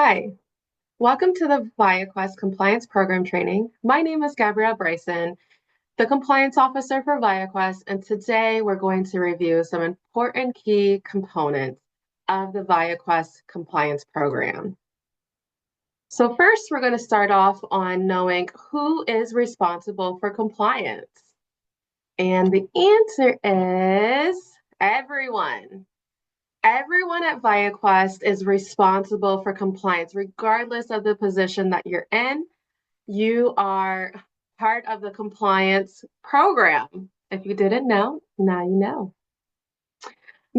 Hi, welcome to the ViaQuest Compliance Program Training. My name is Gabrielle Bryson, the Compliance Officer for ViaQuest, and today we're going to review some important key components of the ViaQuest Compliance Program. So first, we're going to start off on knowing who is responsible for compliance. And the answer is everyone. Everyone at ViaQuest is responsible for compliance, regardless of the position that you're in. You are part of the compliance program. If you didn't know, now you know.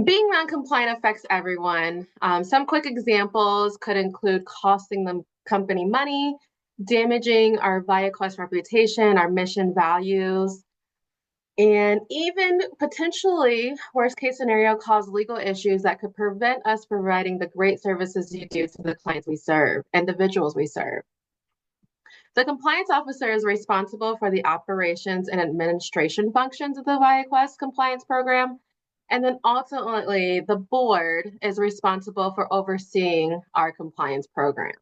Being non-compliant affects everyone. Some quick examples could include costing the company money, damaging our ViaQuest reputation, our mission values, and even potentially, worst case scenario, cause legal issues that could prevent us providing the great services you do to the clients we serve, individuals we serve. The compliance officer is responsible for the operations and administration functions of the ViaQuest compliance program. And then ultimately, the board is responsible for overseeing our compliance program.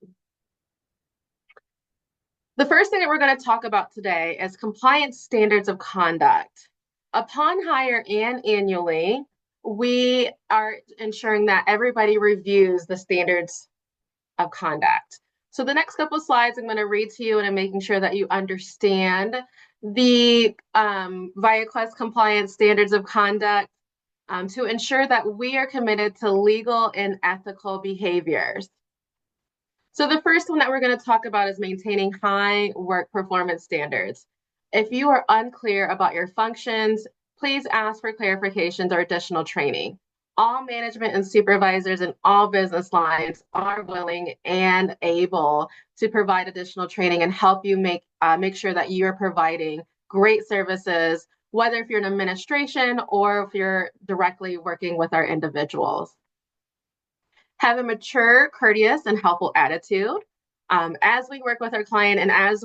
The first thing that we're going to talk about today is compliance standards of conduct. Upon hire and annually, we are ensuring that everybody reviews the standards of conduct. So the next couple of slides I'm going to read to you, and I'm making sure that you understand the ViaQuest compliance standards of conduct to ensure that we are committed to legal and ethical behaviors. So the first one that we're going to talk about is maintaining high work performance standards. If you are unclear about your functions, please ask for clarifications or additional training. All management and supervisors in all business lines are willing and able to provide additional training and help you make sure that you're providing great services, whether if you're in administration or if you're directly working with our individuals. Have a mature, courteous, and helpful attitude. As we work with our client and as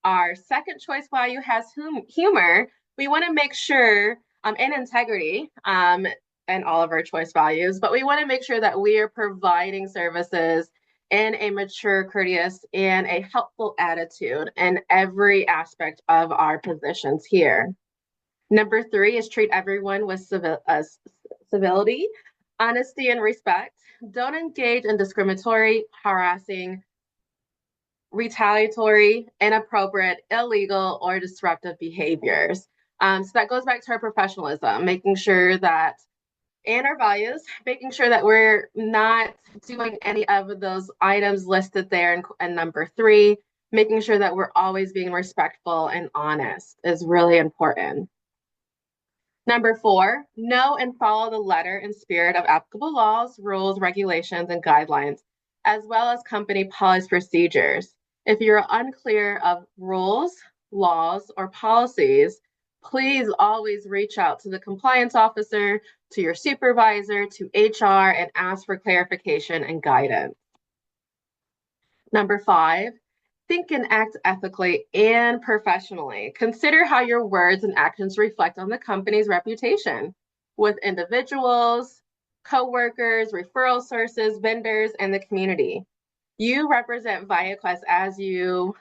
our second choice value has humor, we want to make sure, and integrity, and all of our choice values, but we want to make sure that we are providing services in a mature, courteous, and a helpful attitude in every aspect of our positions here. Number 3 is treat everyone with civility, honesty, and respect. Don't engage in discriminatory, harassing, retaliatory, inappropriate, illegal, or disruptive behaviors. So that goes back to our professionalism, making sure that, and our values, making sure that we're not doing any of those items listed there in number 3, making sure that we're always being respectful and honest is really important. Number 4, know and follow the letter and spirit of applicable laws, rules, regulations, and guidelines, as well as company policy procedures. If you're unclear of rules, laws, or policies, please always reach out to the compliance officer, to your supervisor, to HR, and ask for clarification and guidance. Number 5, think and act ethically and professionally. Consider how your words and actions reflect on the company's reputation with individuals, co-workers, referral sources, vendors, and the community. You represent ViaQuest as you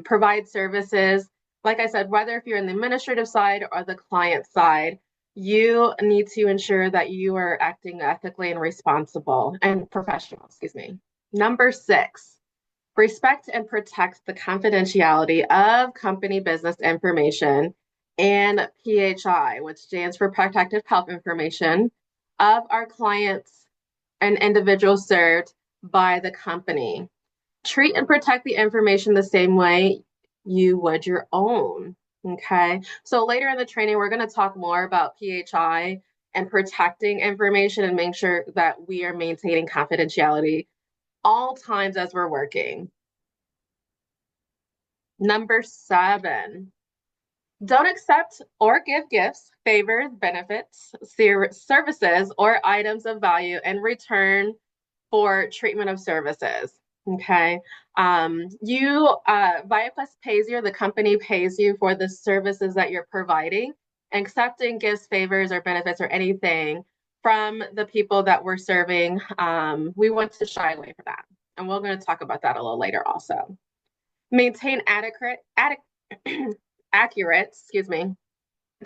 provide services. Like I said, whether if you're in the administrative side or the client side, you need to ensure that you are acting ethically and responsible and professional, Number 6, respect and protect the confidentiality of company business information and PHI, which stands for Protected Health Information, of our clients and individuals served by the company. Treat and protect the information the same way you would your own, okay? So later in the training, we're going to talk more about PHI and protecting information and making sure that we are maintaining confidentiality all times as we're working. Number 7, don't accept or give gifts, favors, benefits, services, or items of value in return for treatment of services. Okay. ViaQuest pays you, the company pays you for the services that you're providing. Accepting gifts, favors, or benefits, or anything from the people that we're serving, we want to shy away from that. and we're going to talk about that a little later also. Maintain accurate,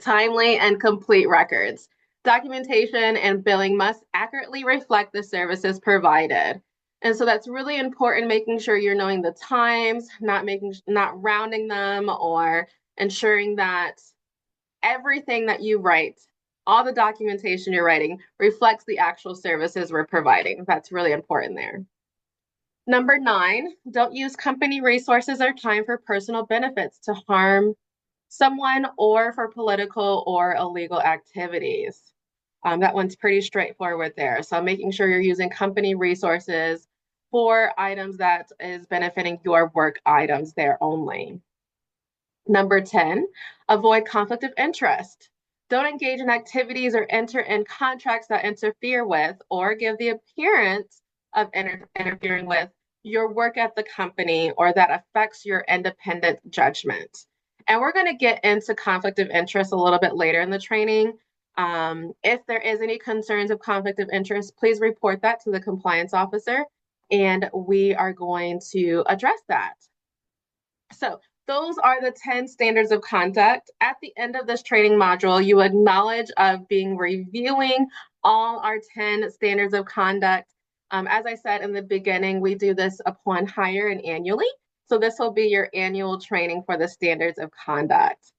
timely and complete records. Documentation and billing must accurately reflect the services provided. And so that's really important, making sure you're knowing the times, not rounding them, or ensuring that everything that you write, all the documentation you're writing, reflects the actual services we're providing. That's really important there. Number 9, don't use company resources or time for personal benefits to harm someone or for political or illegal activities. That one's pretty straightforward there. So making sure you're using company resources for items that is benefiting your work items there only. Number 10, avoid conflict of interest. Don't engage in activities or enter in contracts that interfere with or give the appearance of interfering with your work at the company or that affects your independent judgment. And we're going to get into conflict of interest a little bit later in the training. If there is any concerns of conflict of interest, please report that to the compliance officer, and we are going to address that. So those are the 10 standards of conduct. At the end of this training module, you acknowledge of being reviewing all our 10 standards of conduct. As I said in the beginning, we do this upon hire and annually. So this will be your annual training for the standards of conduct.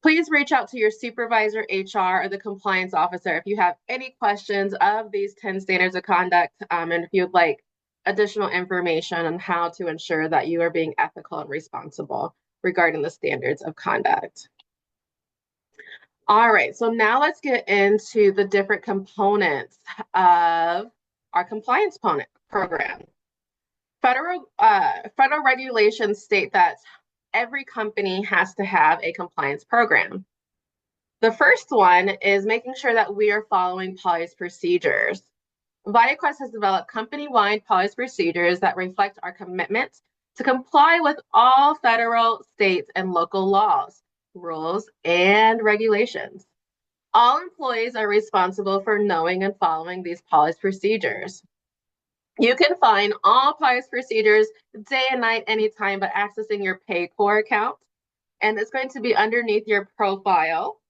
Please reach out to your supervisor, HR, or the compliance officer if you have any questions of these 10 standards of conduct, and if you'd like additional information on how to ensure that you are being ethical and responsible regarding the standards of conduct. All right, so now let's get into the different components of our compliance program. Federal regulations state that every company has to have a compliance program. The first one is making sure that we are following policy procedures. ViaQuest has developed company-wide policy procedures that reflect our commitment to comply with all federal, state, and local laws, rules, and regulations. All employees are responsible for knowing and following these policy procedures. You can find all policy procedures day and night, anytime, by accessing your Paycor account. And it's going to be underneath your profile,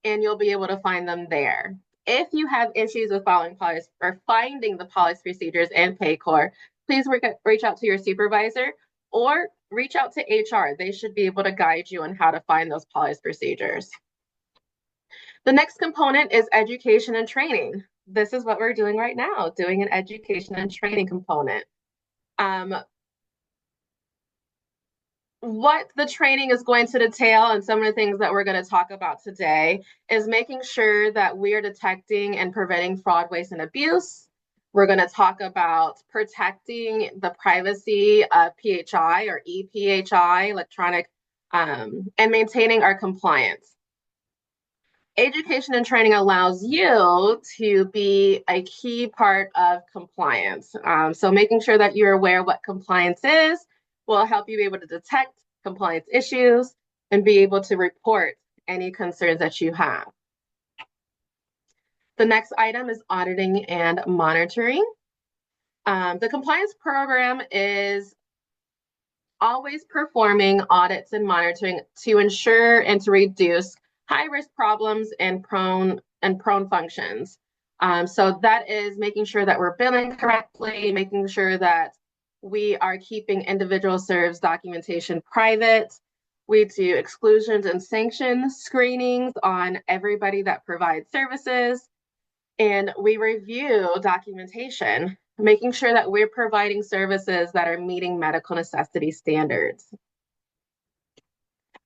and you'll be able to find them there. If you have issues with following policy or finding the policy procedures in Paycor, please reach out to your supervisor or reach out to HR. They should be able to guide you on how to find those policy procedures. The next component is education and training. This is what we're doing right now, doing an education and training component. What the training is going to detail and some of the things that we're going to talk about today is making sure that we are detecting and preventing fraud, waste, and abuse. We're going to talk about protecting the privacy of PHI or ePHI, electronic, and maintaining our compliance. Education and training allows you to be a key part of compliance. So making sure that you're aware what compliance is will help you be able to detect compliance issues and be able to report any concerns that you have. The next item is auditing and monitoring. The compliance program is always performing audits and monitoring to ensure and to reduce high-risk problems and prone functions. So that is making sure that we're billing correctly, making sure that we are keeping individual serves documentation private. We do exclusions and sanction screenings on everybody that provides services. And we review documentation, making sure that we're providing services that are meeting medical necessity standards.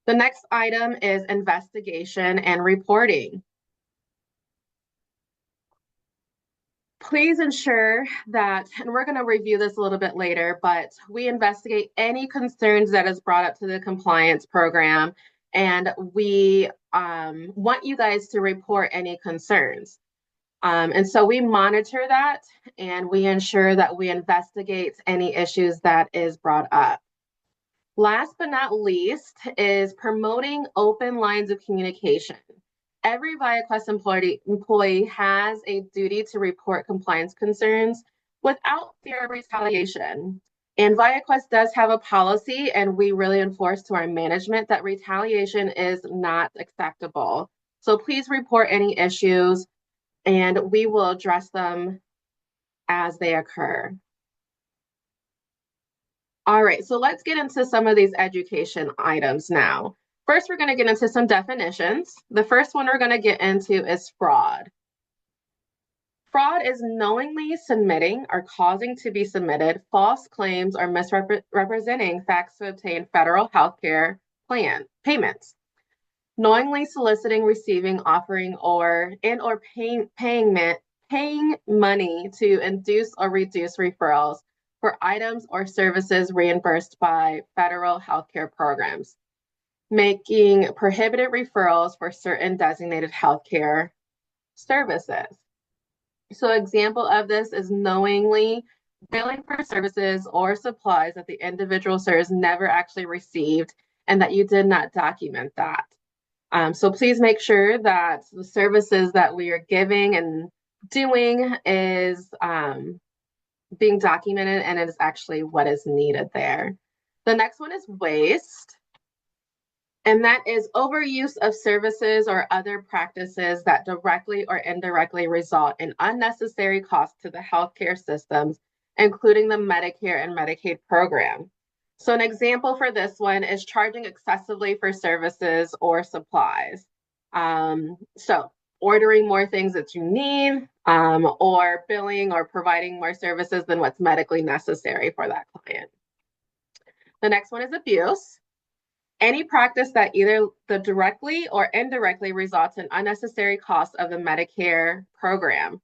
The next item is investigation and reporting. Please ensure that, and we're going to review this a little bit later, but we investigate any concerns that is brought up to the compliance program, and we want you guys to report any concerns. And so we monitor that, and we ensure that we investigate any issues that is brought up. Last but not least is promoting open lines of communication. Every ViaQuest employee has a duty to report compliance concerns without fear of retaliation. And ViaQuest does have a policy, and we really enforce to our management that retaliation is not acceptable. So please report any issues, and we will address them as they occur. All right, so let's get into some of these education items now. First, we're going to get into some definitions. The first one we're going to get into is fraud. Fraud is knowingly submitting or causing to be submitted false claims or misrepresenting facts to obtain federal health care plan payments. Knowingly soliciting, receiving, offering, or paying money to induce or reduce referrals for items or services reimbursed by federal healthcare programs. Making prohibited referrals for certain designated healthcare services. So example of this is knowingly billing for services or supplies that the individual service never actually received and that you did not document that. So please make sure that the services that we are giving and doing is being documented and it is actually what is needed there. The next one is waste. And that is overuse of services or other practices that directly or indirectly result in unnecessary costs to the healthcare systems, including the Medicare and Medicaid program. So an example for this one is charging excessively for services or supplies. So ordering more things that you need, or billing or providing more services than what's medically necessary for that client. The next one is abuse. Any practice that either directly or indirectly results in unnecessary costs of the Medicare program.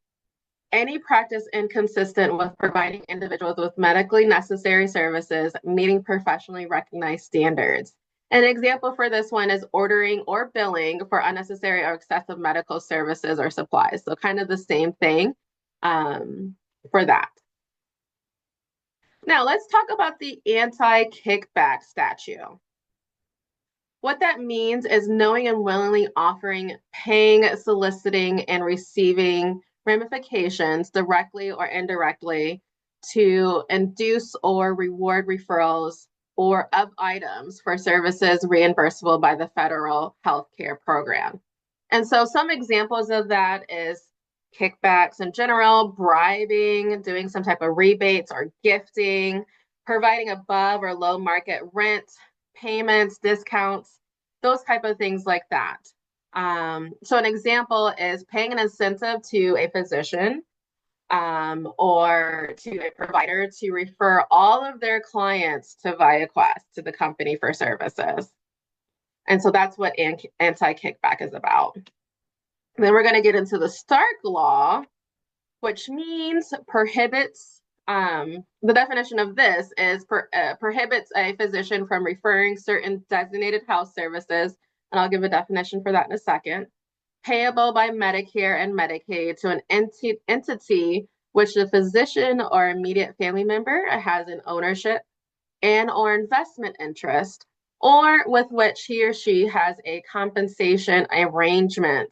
Any practice inconsistent with providing individuals with medically necessary services, meeting professionally recognized standards. An example for this one is ordering or billing for unnecessary or excessive medical services or supplies. So kind of the same thing for that. Now let's talk about the anti-kickback statute. What that means is knowing and willingly offering, paying, soliciting, and receiving ramifications directly or indirectly to induce or reward referrals or of items for services reimbursable by the federal healthcare program. And so some examples of that is kickbacks in general, bribing, doing some type of rebates or gifting, providing above or low market rent, payments, discounts, those type of things like that. So an example is paying an incentive to a physician or to a provider to refer all of their clients to ViaQuest, to the company for services. And so that's what anti-kickback is about. Then we're going to get into the Stark Law, which means prohibits, the definition of this is prohibits a physician from referring certain designated health services, and I'll give a definition for that in a second, payable by Medicare and Medicaid to an entity which the physician or immediate family member has an ownership and or investment interest, or with which he or she has a compensation arrangement,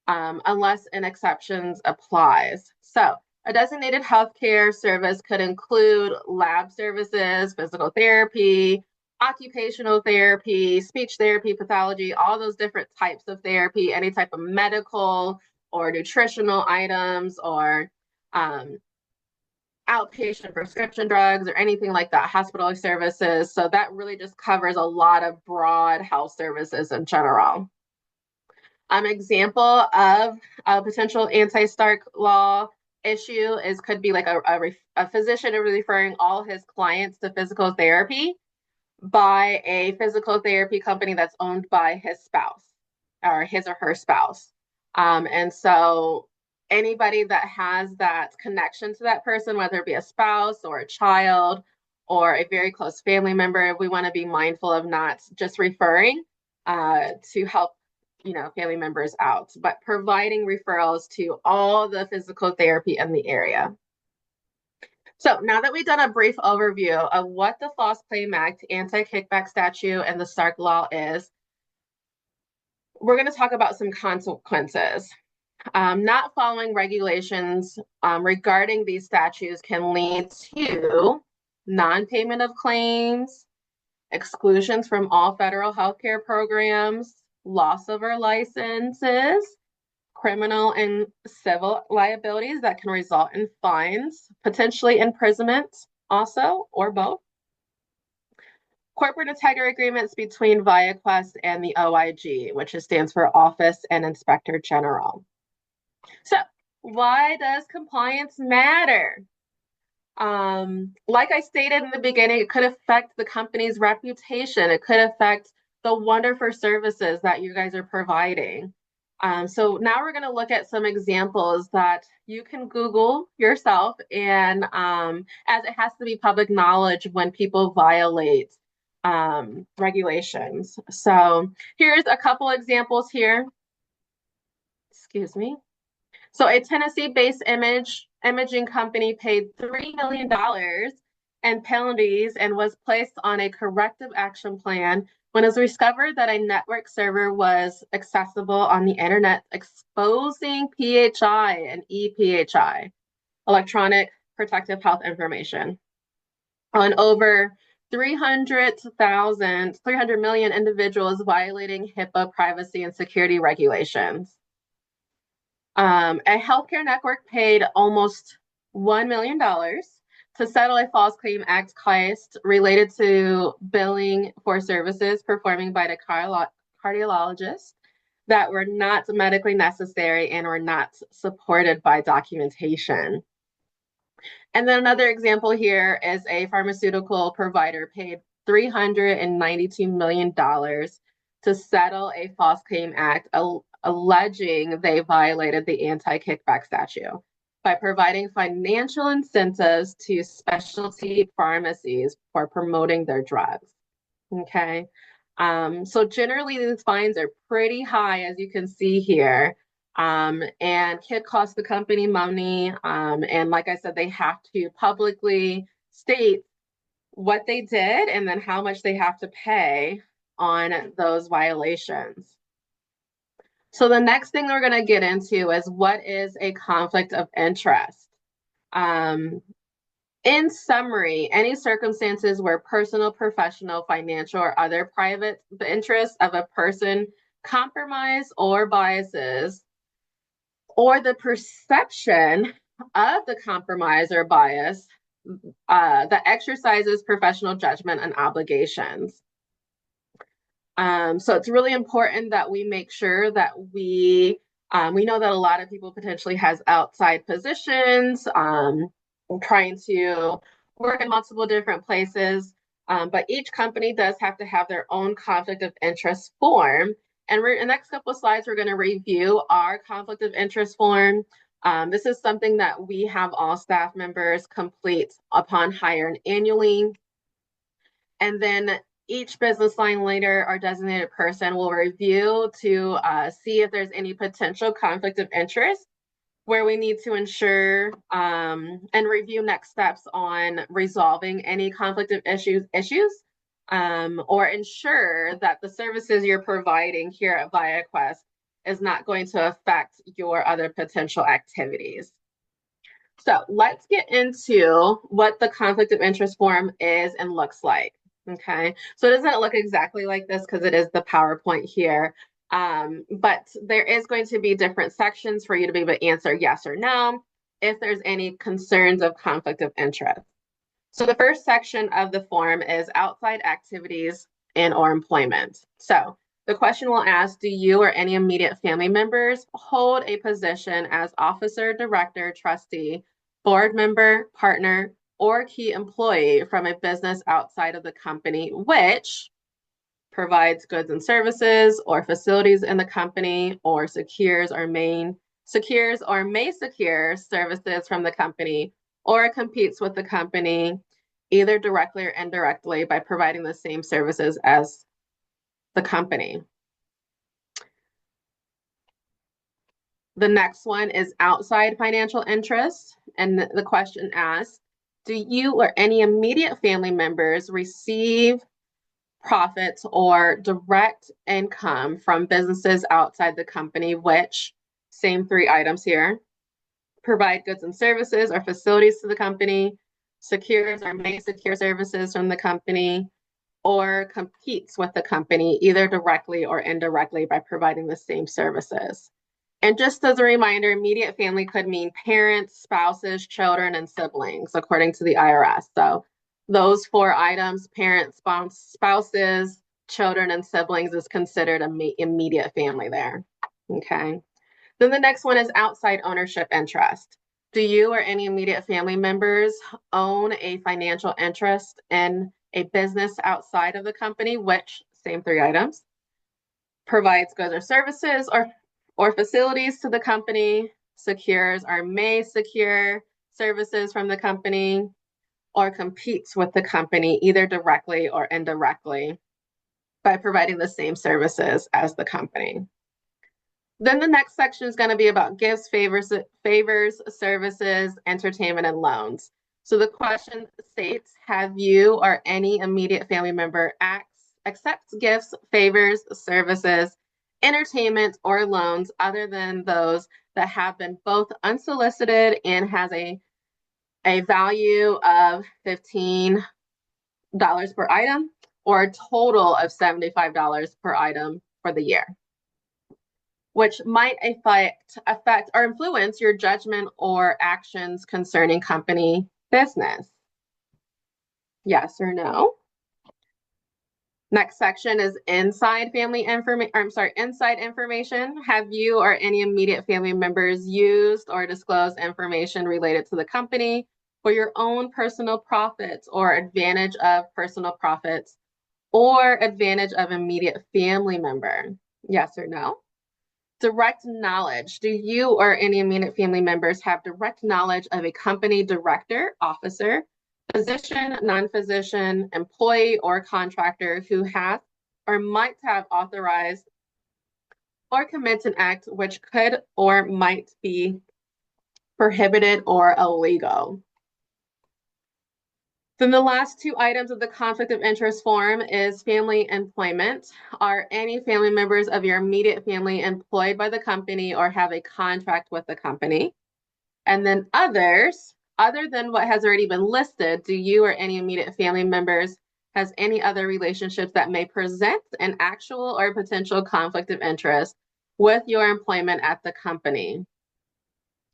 unless an exception applies. So a designated healthcare service could include lab services, physical therapy, occupational therapy, speech therapy, pathology, all those different types of therapy, any type of medical or nutritional items or outpatient prescription drugs or anything like that, hospital services. So that really just covers a lot of broad health services in general. Example of a potential anti-Stark Law issue could be like a physician referring all his clients to physical therapy by a physical therapy company that's owned by his spouse or his or her spouse. And so anybody that has that connection to that person, whether it be a spouse or a child or a very close family member, we want to be mindful of not just referring to help family members out, but providing referrals to all the physical therapy in the area. So now that we've done a brief overview of what the False Claim Act, anti-kickback statute, and the Stark Law is, we're going to talk about some consequences. Not following regulations regarding these statutes can lead to non-payment of claims, exclusions from all federal healthcare programs, loss of our licenses, criminal and civil liabilities that can result in fines, potentially imprisonment also, or both. Corporate integrity agreements between ViaQuest and the OIG, which stands for Office and Inspector General. So, why does compliance matter? Like I stated in the beginning, it could affect the company's reputation. It could affect the wonderful services that you guys are providing. So now we're going to look at some examples that you can Google yourself, and as it has to be public knowledge when people violate regulations. So here's a couple examples here. Excuse me. So a Tennessee-based imaging company paid $3 million in penalties and was placed on a corrective action plan when it was discovered that a network server was accessible on the internet, exposing PHI and ePHI, electronic protective health information, on over 300 million individuals, violating HIPAA privacy and security regulations. A healthcare network paid almost $1 million to settle a False Claim Act case related to billing for services performed by the cardiologist that were not medically necessary and were not supported by documentation. And then another example here is a pharmaceutical provider paid $392 million to settle a False Claim Act alleging they violated the anti-kickback statute by providing financial incentives to specialty pharmacies for promoting their drugs. Okay, so generally these fines are pretty high, as you can see here, and could cost the company money. And like I said, they have to publicly state what they did and then how much they have to pay on those violations. So the next thing we're going to get into is what is a conflict of interest. In summary, any circumstances where personal, professional, financial, or other private interests of a person compromise or biases, or the perception of the compromise or bias that exercises professional judgment and obligations. So it's really important that we make sure that we know that a lot of people potentially has outside positions, trying to work in multiple different places, but each company does have to have their own conflict of interest form. And in the next couple of slides, we're going to review our conflict of interest form. This is something that we have all staff members complete upon hire annually. And then each business line leader or designated person will review to see if there's any potential conflict of interest, where we need to ensure and review next steps on resolving any conflict of issues, or ensure that the services you're providing here at ViaQuest is not going to affect your other potential activities. So let's get into what the conflict of interest form is and looks like. Okay, so it doesn't look exactly like this because it is the PowerPoint here, but there is going to be different sections for you to be able to answer yes or no if there's any concerns of conflict of interest. So the first section of the form is outside activities and or employment. So the question will ask, do you or any immediate family members hold a position as officer, director, trustee, board member, partner, or key employee from a business outside of the company which provides goods and services or facilities in the company, or secures or may secure services from the company, or competes with the company either directly or indirectly by providing the same services as the company. The next one is outside financial interest, and the question asks, do you or any immediate family members receive profits or direct income from businesses outside the company which Same three items here. Provide goods and services or facilities to the company, secures or may secure services from the company, or competes with the company either directly or indirectly by providing the same services. And just as a reminder, immediate family could mean parents, spouses, children, and siblings, according to the IRS. So those four items, parents, spouses, children, and siblings, is considered immediate family there. Okay. Then the next one is outside ownership interest. Do you or any immediate family members own a financial interest in a business outside of the company, which, same three items, provides goods or services or facilities to the company, secures or may secure services from the company, or competes with the company either directly or indirectly by providing the same services as the company? Then the next section is going to be about gifts, favors, services, entertainment, and loans. So the question states, have you or any immediate family member accepts gifts, favors, services, entertainment, or loans other than those that have been both unsolicited and has a value of $15 per item or a total of $75 per item for the year, which might affect or influence your judgment or actions concerning company business? Yes or no? Next section is inside inside information. Have you or any immediate family members used or disclosed information related to the company for your own personal profits or advantage of personal profits or advantage of immediate family member? Yes or no? Direct knowledge. Do you or any immediate family members have direct knowledge of a company director, officer, physician, non-physician, employee, or contractor who has or might have authorized or commits an act which could or might be prohibited or illegal? Then the last two items of the conflict of interest form is family employment. Are any family members of your immediate family employed by the company or have a contract with the company? And then others, other than what has already been listed, do you or any immediate family members has any other relationships that may present an actual or potential conflict of interest with your employment at the company?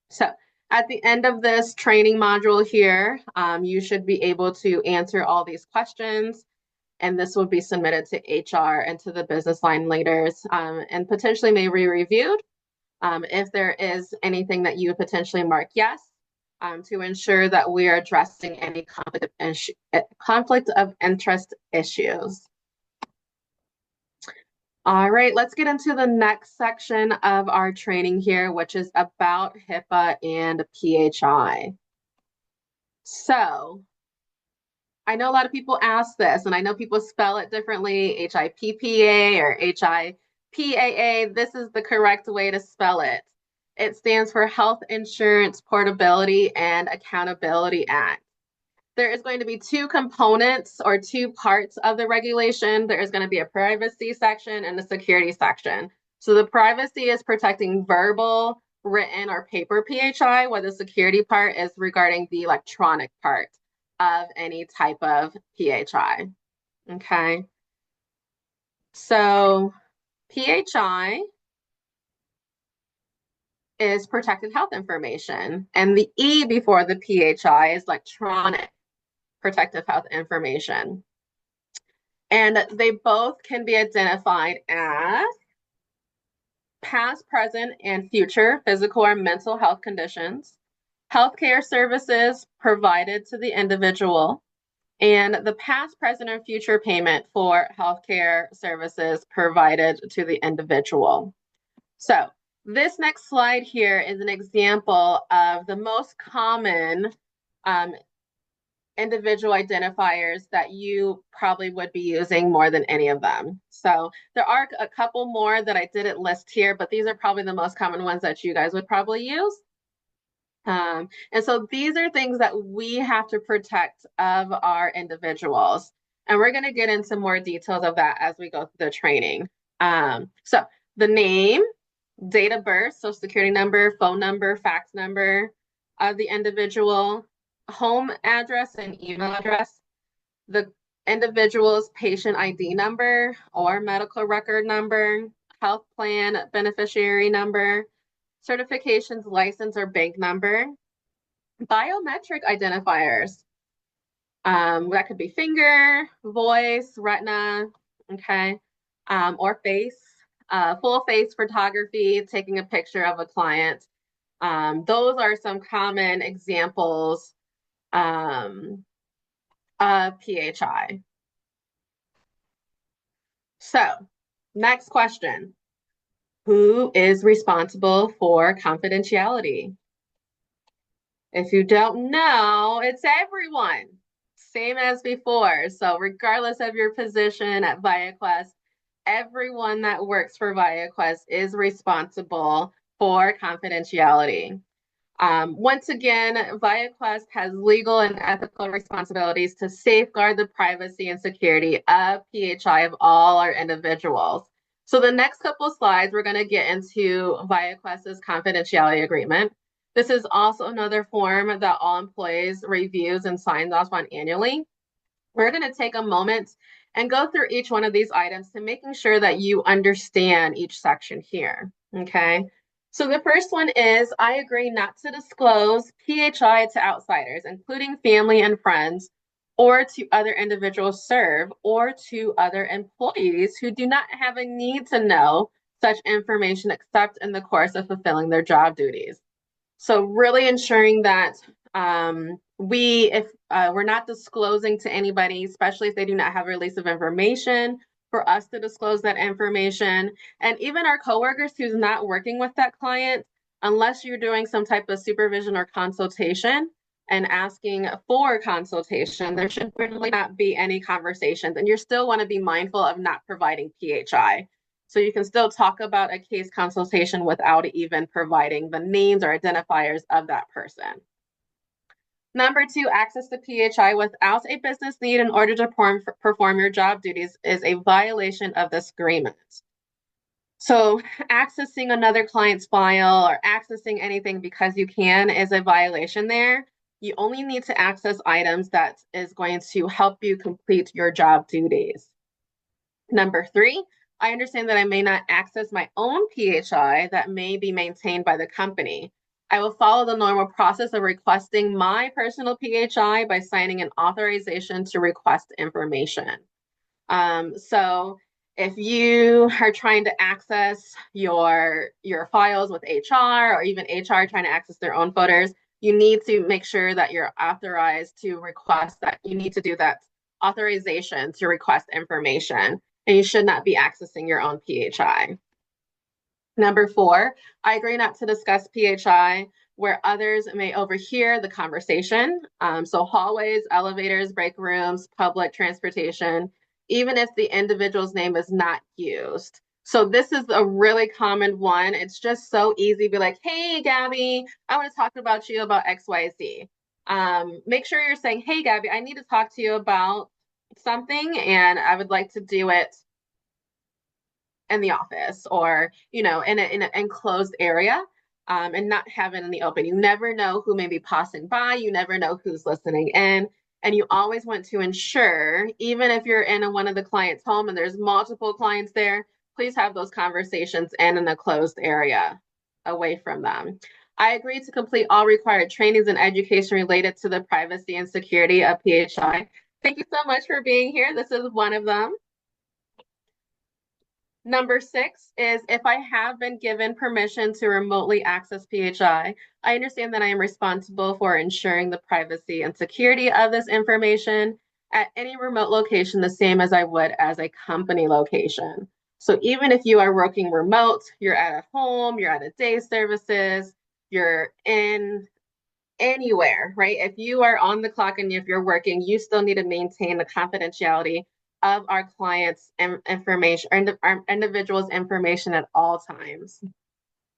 So at the end of this training module here, you should be able to answer all these questions, and this will be submitted to HR and to the business line leaders, and potentially may be reviewed. If there is anything that you potentially mark yes, to ensure that we are addressing any conflict of interest issues. All right, let's get into the next section of our training here, which is about HIPAA and PHI. So I know a lot of people ask this, and I know people spell it differently, HIPPA or HIPAA. This is the correct way to spell it. It stands for Health Insurance Portability and Accountability Act. There is going to be two components or two parts of the regulation. There is going to be a privacy section and a security section. So the privacy is protecting verbal, written, or paper PHI, while the security part is regarding the electronic part of any type of PHI. Okay. So PHI is protected health information, and the E before the PHI is electronic protective health information. And they both can be identified as past, present, and future physical or mental health conditions, healthcare services provided to the individual, and the past, present, and future payment for healthcare services provided to the individual. So this next slide here is an example of the most common individual identifiers that you probably would be using more than any of them. So there are a couple more that I didn't list here, but these are probably the most common ones that you guys would probably use. And so these are things that we have to protect of our individuals. And we're going to get into more details of that as we go through the training. So the name, date of birth, social security number, phone number, fax number of the individual, home address and email address, the individual's patient ID number or medical record number, health plan beneficiary number, certifications, license, or bank number, biometric identifiers. That could be finger, voice, retina, okay, or face, full face photography, taking a picture of a client. Those are some common examples of PHI. So, next question. Who is responsible for confidentiality? If you don't know, it's everyone. Same as before. So regardless of your position at ViaQuest, everyone that works for ViaQuest is responsible for confidentiality. Once again, ViaQuest has legal and ethical responsibilities to safeguard the privacy and security of PHI of all our individuals. So the next couple slides, we're going to get into ViaQuest's confidentiality agreement. This is also another form that all employees reviews and signs off on annually. We're going to take a moment and go through each one of these items to making sure that you understand each section here, okay? So the first one is, I agree not to disclose PHI to outsiders, including family and friends, or to other individuals served, or to other employees who do not have a need to know such information except in the course of fulfilling their job duties. So really ensuring that if we're not disclosing to anybody, especially if they do not have a release of information, for us to disclose that information. And even our coworkers who's not working with that client, unless you're doing some type of supervision or consultation and asking for consultation, there should really not be any conversations. And you still want to be mindful of not providing PHI. So you can still talk about a case consultation without even providing the names or identifiers of that person. Number two, access to PHI without a business need in order to perform your job duties is a violation of this agreement. So accessing another client's file or accessing anything because you can is a violation there. You only need to access items that is going to help you complete your job duties. Number three, I understand that I may not access my own PHI that may be maintained by the company. I will follow the normal process of requesting my personal PHI by signing an authorization to request information. So if you are trying to access your files with HR, or even HR trying to access their own folders, you need to make sure that you're authorized to request that. You need to do that authorization to request information, and you should not be accessing your own PHI. Number four, I agree not to discuss PHI where others may overhear the conversation. So hallways, elevators, break rooms, public transportation, even if the individual's name is not used. So this is a really common one. It's just so easy to be like, hey, Gabby, I want to talk about you about XYZ. Make sure you're saying, hey, Gabby, I need to talk to you about something, and I would like to do it in the office, or in an enclosed area, and not have it in the open. You never know who may be passing by. You never know who's listening in. And you always want to ensure, even if you're in one of the client's home and there's multiple clients there, please have those conversations in a closed area away from them. I agree to complete all required trainings and education related to the privacy and security of PHI. Thank you so much for being here. This is one of them. Number six is, if I have been given permission to remotely access PHI, I understand that I am responsible for ensuring the privacy and security of this information at any remote location, the same as I would as a company location. So even if you are working remote, you're at a home, you're at a day services, you're in anywhere, right? If you are on the clock and if you're working, you still need to maintain the confidentiality of our clients' information, or our individuals' information at all times.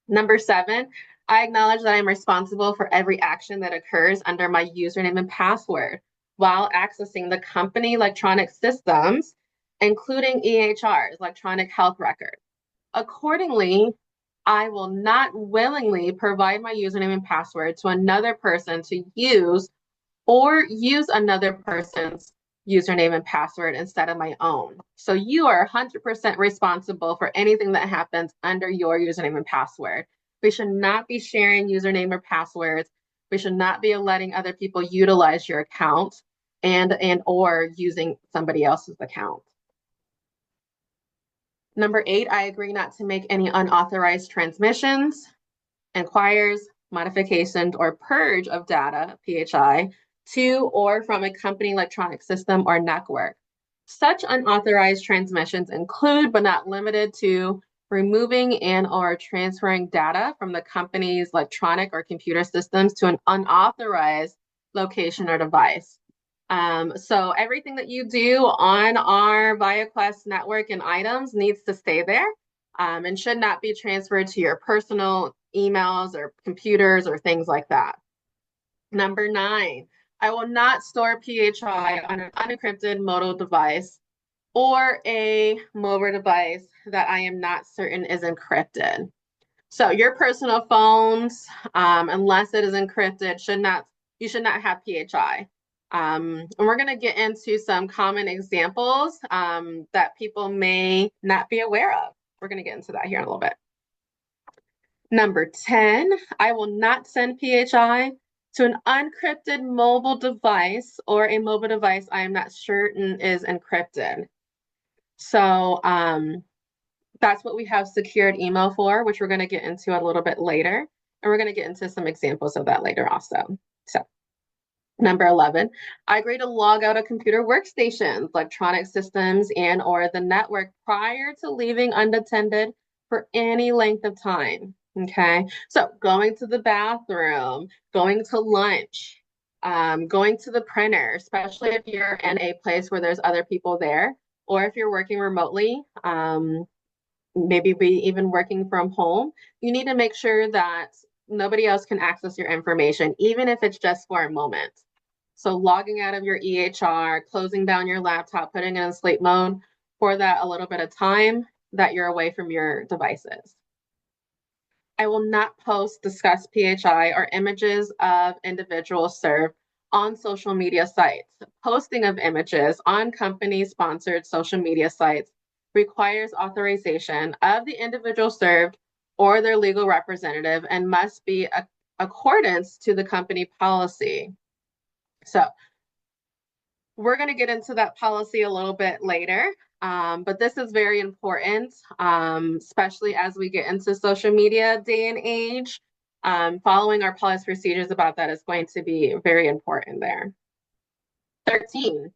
Number seven, I acknowledge that I'm responsible for every action that occurs under my username and password while accessing the company electronic systems, including EHRs, electronic health record. Accordingly, I will not willingly provide my username and password to another person to use or use another person's username and password instead of my own. So you are 100% responsible for anything that happens under your username and password. We should not be sharing username or passwords. We should not be letting other people utilize your account and or using somebody else's account. Number 8, I agree not to make any unauthorized transmissions, inquires, modifications, or purge of data, PHI, to or from a company electronic system or network. Such unauthorized transmissions include, but not limited to, removing and or transferring data from the company's electronic or computer systems to an unauthorized location or device. So everything that you do on our ViaQuest network and items needs to stay there and should not be transferred to your personal emails or computers or things like that. Number 9, I will not store PHI on an unencrypted mobile device or a mobile device that I am not certain is encrypted. So your personal phones, unless it is encrypted, you should not have PHI. And we're going to get into some common examples that people may not be aware of. We're going to get into that here in a little bit. Number 10, I will not send PHI to an unencrypted mobile device or a mobile device I am not certain is encrypted. So that's what we have secured email for, which we're going to get into a little bit later. And we're going to get into some examples of that later also. So number 11, I agree to log out of computer workstations, electronic systems, and or the network prior to leaving unattended for any length of time. Okay, so going to the bathroom, going to lunch, going to the printer, especially if you're in a place where there's other people there, or if you're working remotely, maybe be even working from home, you need to make sure that nobody else can access your information, even if it's just for a moment. So logging out of your EHR, closing down your laptop, putting it in sleep mode for that a little bit of time that you're away from your devices. I will not post, discuss PHI or images of individuals served on social media sites. Posting of images on company-sponsored social media sites requires authorization of the individual served or their legal representative and must be accordance to the company policy. So we're going to get into that policy a little bit later, but this is very important, especially as we get into social media day and age. Following our policy procedures about that is going to be very important there. 13,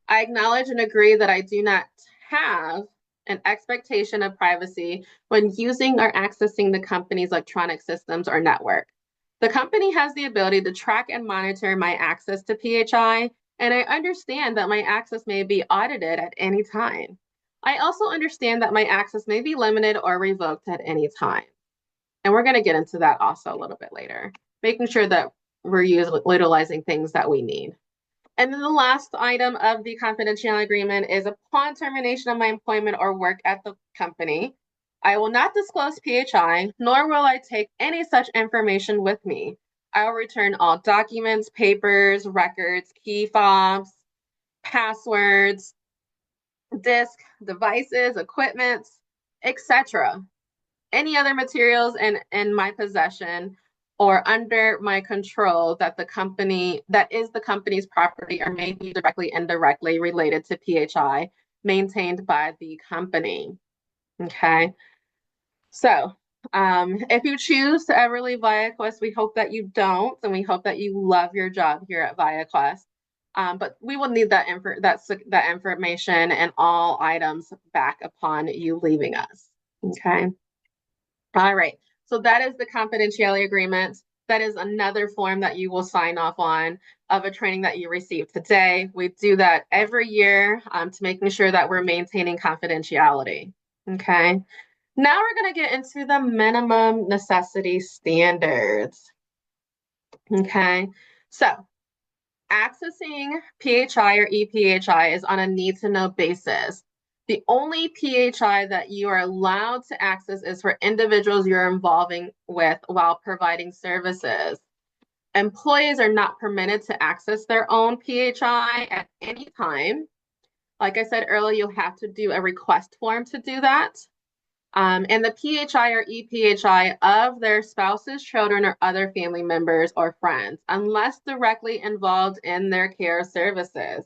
I acknowledge and agree that I do not have an expectation of privacy when using or accessing the company's electronic systems or network. The company has the ability to track and monitor my access to PHI, and I understand that my access may be audited at any time. I also understand that my access may be limited or revoked at any time. And we're going to get into that also a little bit later, making sure that we're utilizing things that we need. And then the last item of the confidentiality agreement is upon termination of my employment or work at the company, I will not disclose PHI, nor will I take any such information with me. I will return all documents, papers, records, key fobs, passwords, disk, devices, equipments, etc. Any other materials in my possession or under my control that is the company's property or may be directly indirectly related to PHI maintained by the company. Okay, so if you choose to ever leave ViaQuest, we hope that you don't, and we hope that you love your job here at ViaQuest. But we will need that information and all items back upon you leaving us. Okay. All right, so that is the confidentiality agreement. That is another form that you will sign off on of a training that you received today. We do that every year to making sure that we're maintaining confidentiality. Okay, now we're going to get into the minimum necessity standards. Okay, so accessing PHI or ePHI is on a need-to-know basis. The only PHI that you are allowed to access is for individuals you're involving with while providing services. Employees are not permitted to access their own PHI at any time. Like I said earlier, you'll have to do a request form to do that. And the PHI or EPHI of their spouses, children, or other family members or friends, unless directly involved in their care services.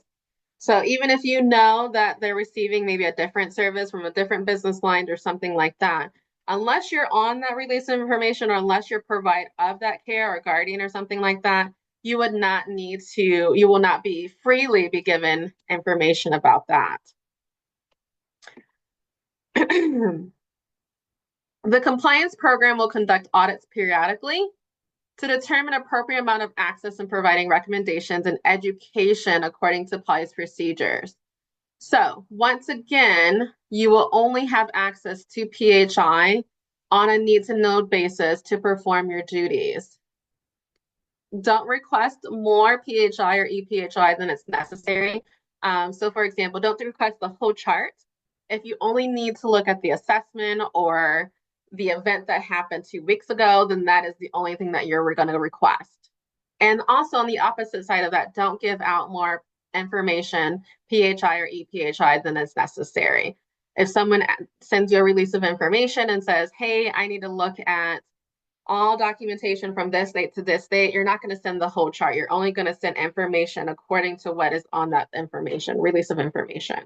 So even if you know that they're receiving maybe a different service from a different business line or something like that, unless you're on that release of information or unless you're provider of that care or guardian or something like that, you will not be freely be given information about that. The compliance program will conduct audits periodically to determine appropriate amount of access and providing recommendations and education according to policy procedures. So once again, you will only have access to PHI on a need-to-know basis to perform your duties. Don't request more PHI or EPHI than it's necessary. So for example, don't request the whole chart. If you only need to look at the assessment or the event that happened 2 weeks ago, then that is the only thing that you're going to request. And also on the opposite side of that, don't give out more information, PHI or EPHI, than is necessary. If someone sends you a release of information and says, hey, I need to look at all documentation from this date to this date, you're not going to send the whole chart. You're only going to send information according to what is on that information, release of information.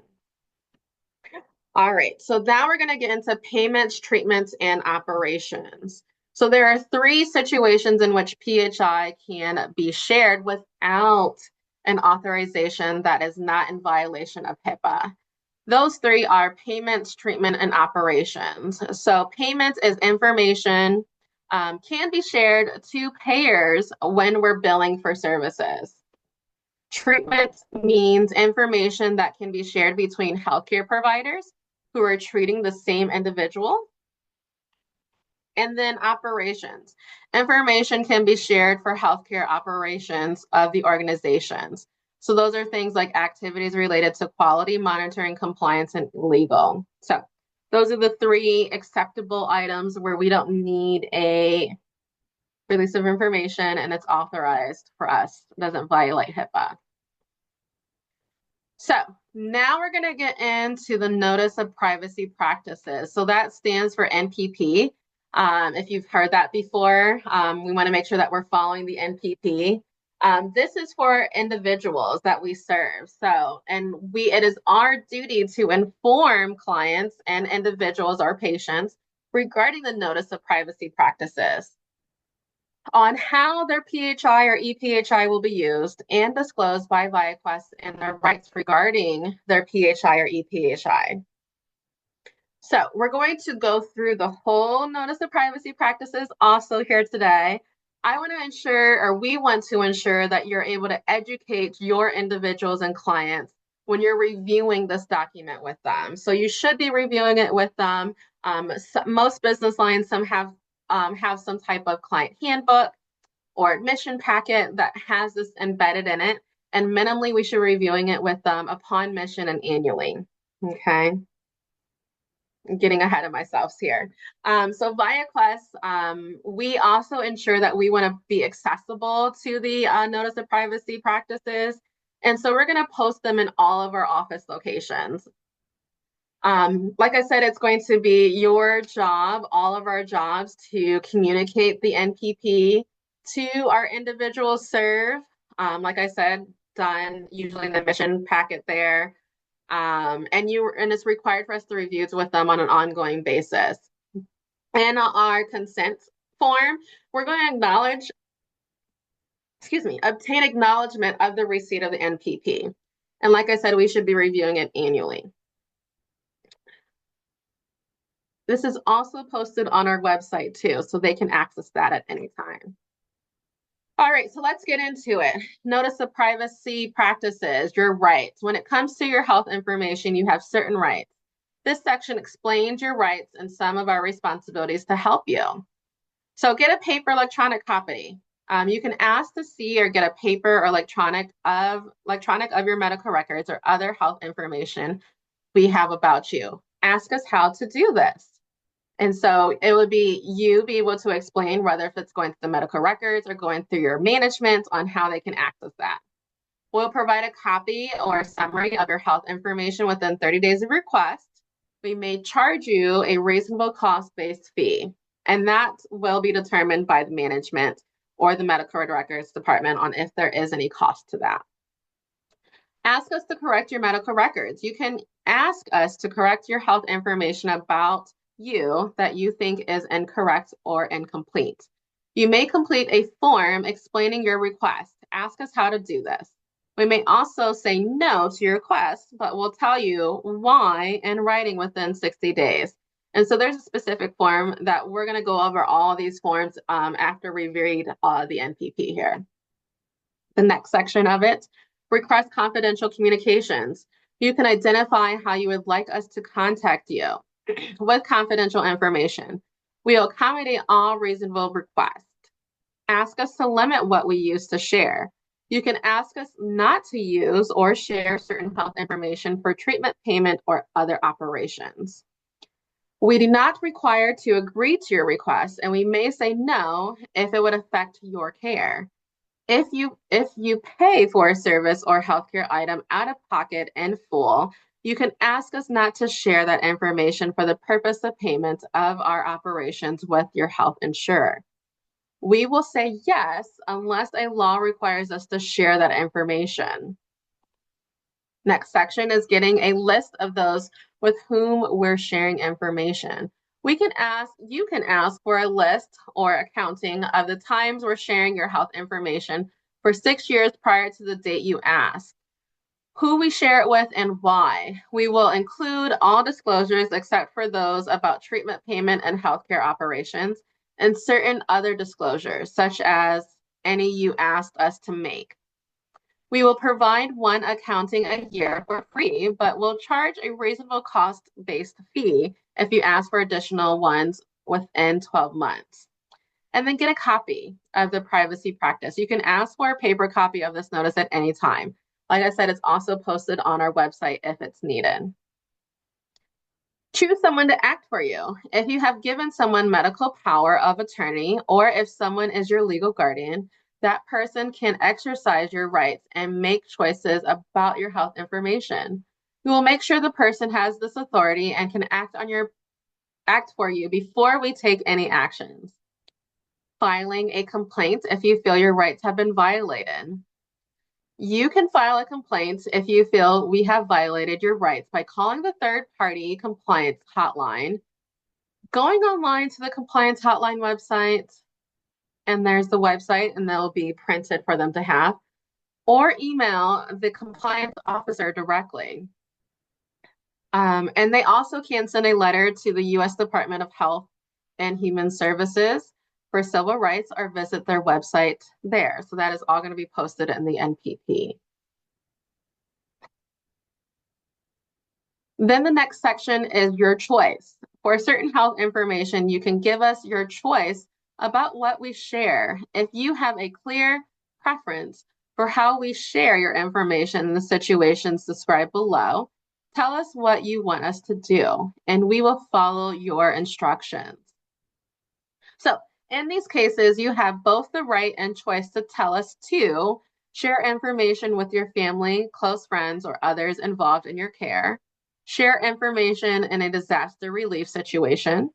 All right, so now we're going to get into payments, treatments, and operations. So there are 3 situations in which PHI can be shared without an authorization that is not in violation of HIPAA. Those 3 are payments, treatment, and operations. So payments is information can be shared to payers when we're billing for services. Treatment means information that can be shared between healthcare providers who are treating the same individual. And then operations. Information can be shared for healthcare operations of the organizations. So those are things like activities related to quality, monitoring, compliance, and legal. So those are the 3 acceptable items where we don't need a release of information and it's authorized for us. It doesn't violate HIPAA. So now we're going to get into the Notice of Privacy Practices. So that stands for NPP. If you've heard that before, we want to make sure that we're following the NPP. This is for individuals that we serve. It is our duty to inform clients and individuals or patients regarding the Notice of Privacy Practices, on how their PHI or EPHI will be used and disclosed by ViaQuest and their rights regarding their PHI or EPHI. So we're going to go through the whole Notice of Privacy Practices also here today. We want to ensure that you're able to educate your individuals and clients when you're reviewing this document with them. So you should be reviewing it with them. Most business lines, some have some type of client handbook or admission packet that has this embedded in it. And minimally, we should be reviewing it with them upon mission and annually. Okay. I'm getting ahead of myself here. So ViaQuest, we also ensure that we want to be accessible to the Notice of Privacy Practices. And so we're going to post them in all of our office locations. Like I said, it's going to be your job, all of our jobs, to communicate the NPP to our individuals served. Like I said, done usually in the mission packet there. And it's required for us to review with them on an ongoing basis. And our consent form, we're going to obtain acknowledgement of the receipt of the NPP. And like I said, we should be reviewing it annually. This is also posted on our website too, so they can access that at any time. All right, so let's get into it. Notice of Privacy Practices, your rights. When it comes to your health information, you have certain rights. This section explains your rights and some of our responsibilities to help you. So get a paper electronic copy. You can ask to see or get a paper or electronic of your medical records or other health information we have about you. Ask us how to do this. And so it would be you be able to explain whether if it's going through the medical records or going through your management on how they can access that. We'll provide a copy or a summary of your health information within 30 days of request. We may charge you a reasonable cost-based fee, and that will be determined by the management or the medical records department on if there is any cost to that. Ask us to correct your medical records. You can ask us to correct your health information about you that you think is incorrect or incomplete. You may complete a form explaining your request. Ask us how to do this. We may also say no to your request, but we'll tell you why in writing within 60 days. And so there's a specific form that we're going to go over all these forms after we read the NPP here. The next section of it, request confidential communications. You can identify how you would like us to contact you with confidential information. We'll accommodate all reasonable requests. Ask us to limit what we use to share. You can ask us not to use or share certain health information for treatment, payment, or other operations. We do not require to agree to your request, and we may say no if it would affect your care. If you pay for a service or healthcare item out of pocket in full, you can ask us not to share that information for the purpose of payment of our operations with your health insurer. We will say yes unless a law requires us to share that information. Next section is getting a list of those with whom we're sharing information. You can ask for a list or accounting of the times we're sharing your health information for 6 years prior to the date you ask, who we share it with and why. We will include all disclosures except for those about treatment, payment, and healthcare operations, and certain other disclosures, such as any you asked us to make. We will provide one accounting a year for free, but we'll charge a reasonable cost-based fee if you ask for additional ones within 12 months. And then get a copy of the privacy practice. You can ask for a paper copy of this notice at any time. Like I said, it's also posted on our website if it's needed. Choose someone to act for you. If you have given someone medical power of attorney, or if someone is your legal guardian, that person can exercise your rights and make choices about your health information. We will make sure the person has this authority and can act for you before we take any actions. Filing a complaint if you feel your rights have been violated. You can file a complaint if you feel we have violated your rights by calling the third-party compliance hotline, going online to the compliance hotline website, and there's the website, and they'll be printed for them to have, or email the compliance officer directly. And they also can send a letter to the U.S. Department of Health and Human Services for civil rights or visit their website there. So that is all going to be posted in the NPP. Then the next section is your choice. For certain health information, you can give us your choice about what we share. If you have a clear preference for how we share your information in the situations described below, tell us what you want us to do, and we will follow your instructions. So in these cases, you have both the right and choice to tell us to share information with your family, close friends, or others involved in your care, share information in a disaster relief situation.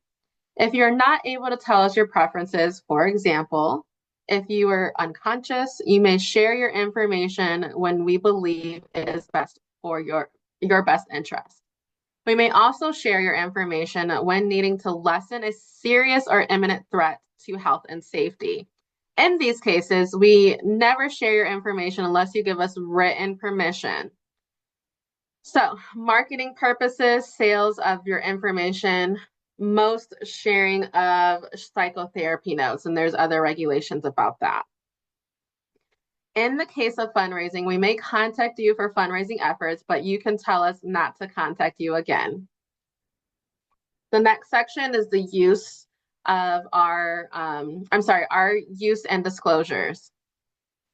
If you're not able to tell us your preferences, for example, if you are unconscious, you may share your information when we believe it is best for your best interest. We may also share your information when needing to lessen a serious or imminent threat to health and safety. In these cases, we never share your information unless you give us written permission. So, marketing purposes, sales of your information, most sharing of psychotherapy notes, and there's other regulations about that. In the case of fundraising, we may contact you for fundraising efforts, but you can tell us not to contact you again. The next section is the use of our use and disclosures.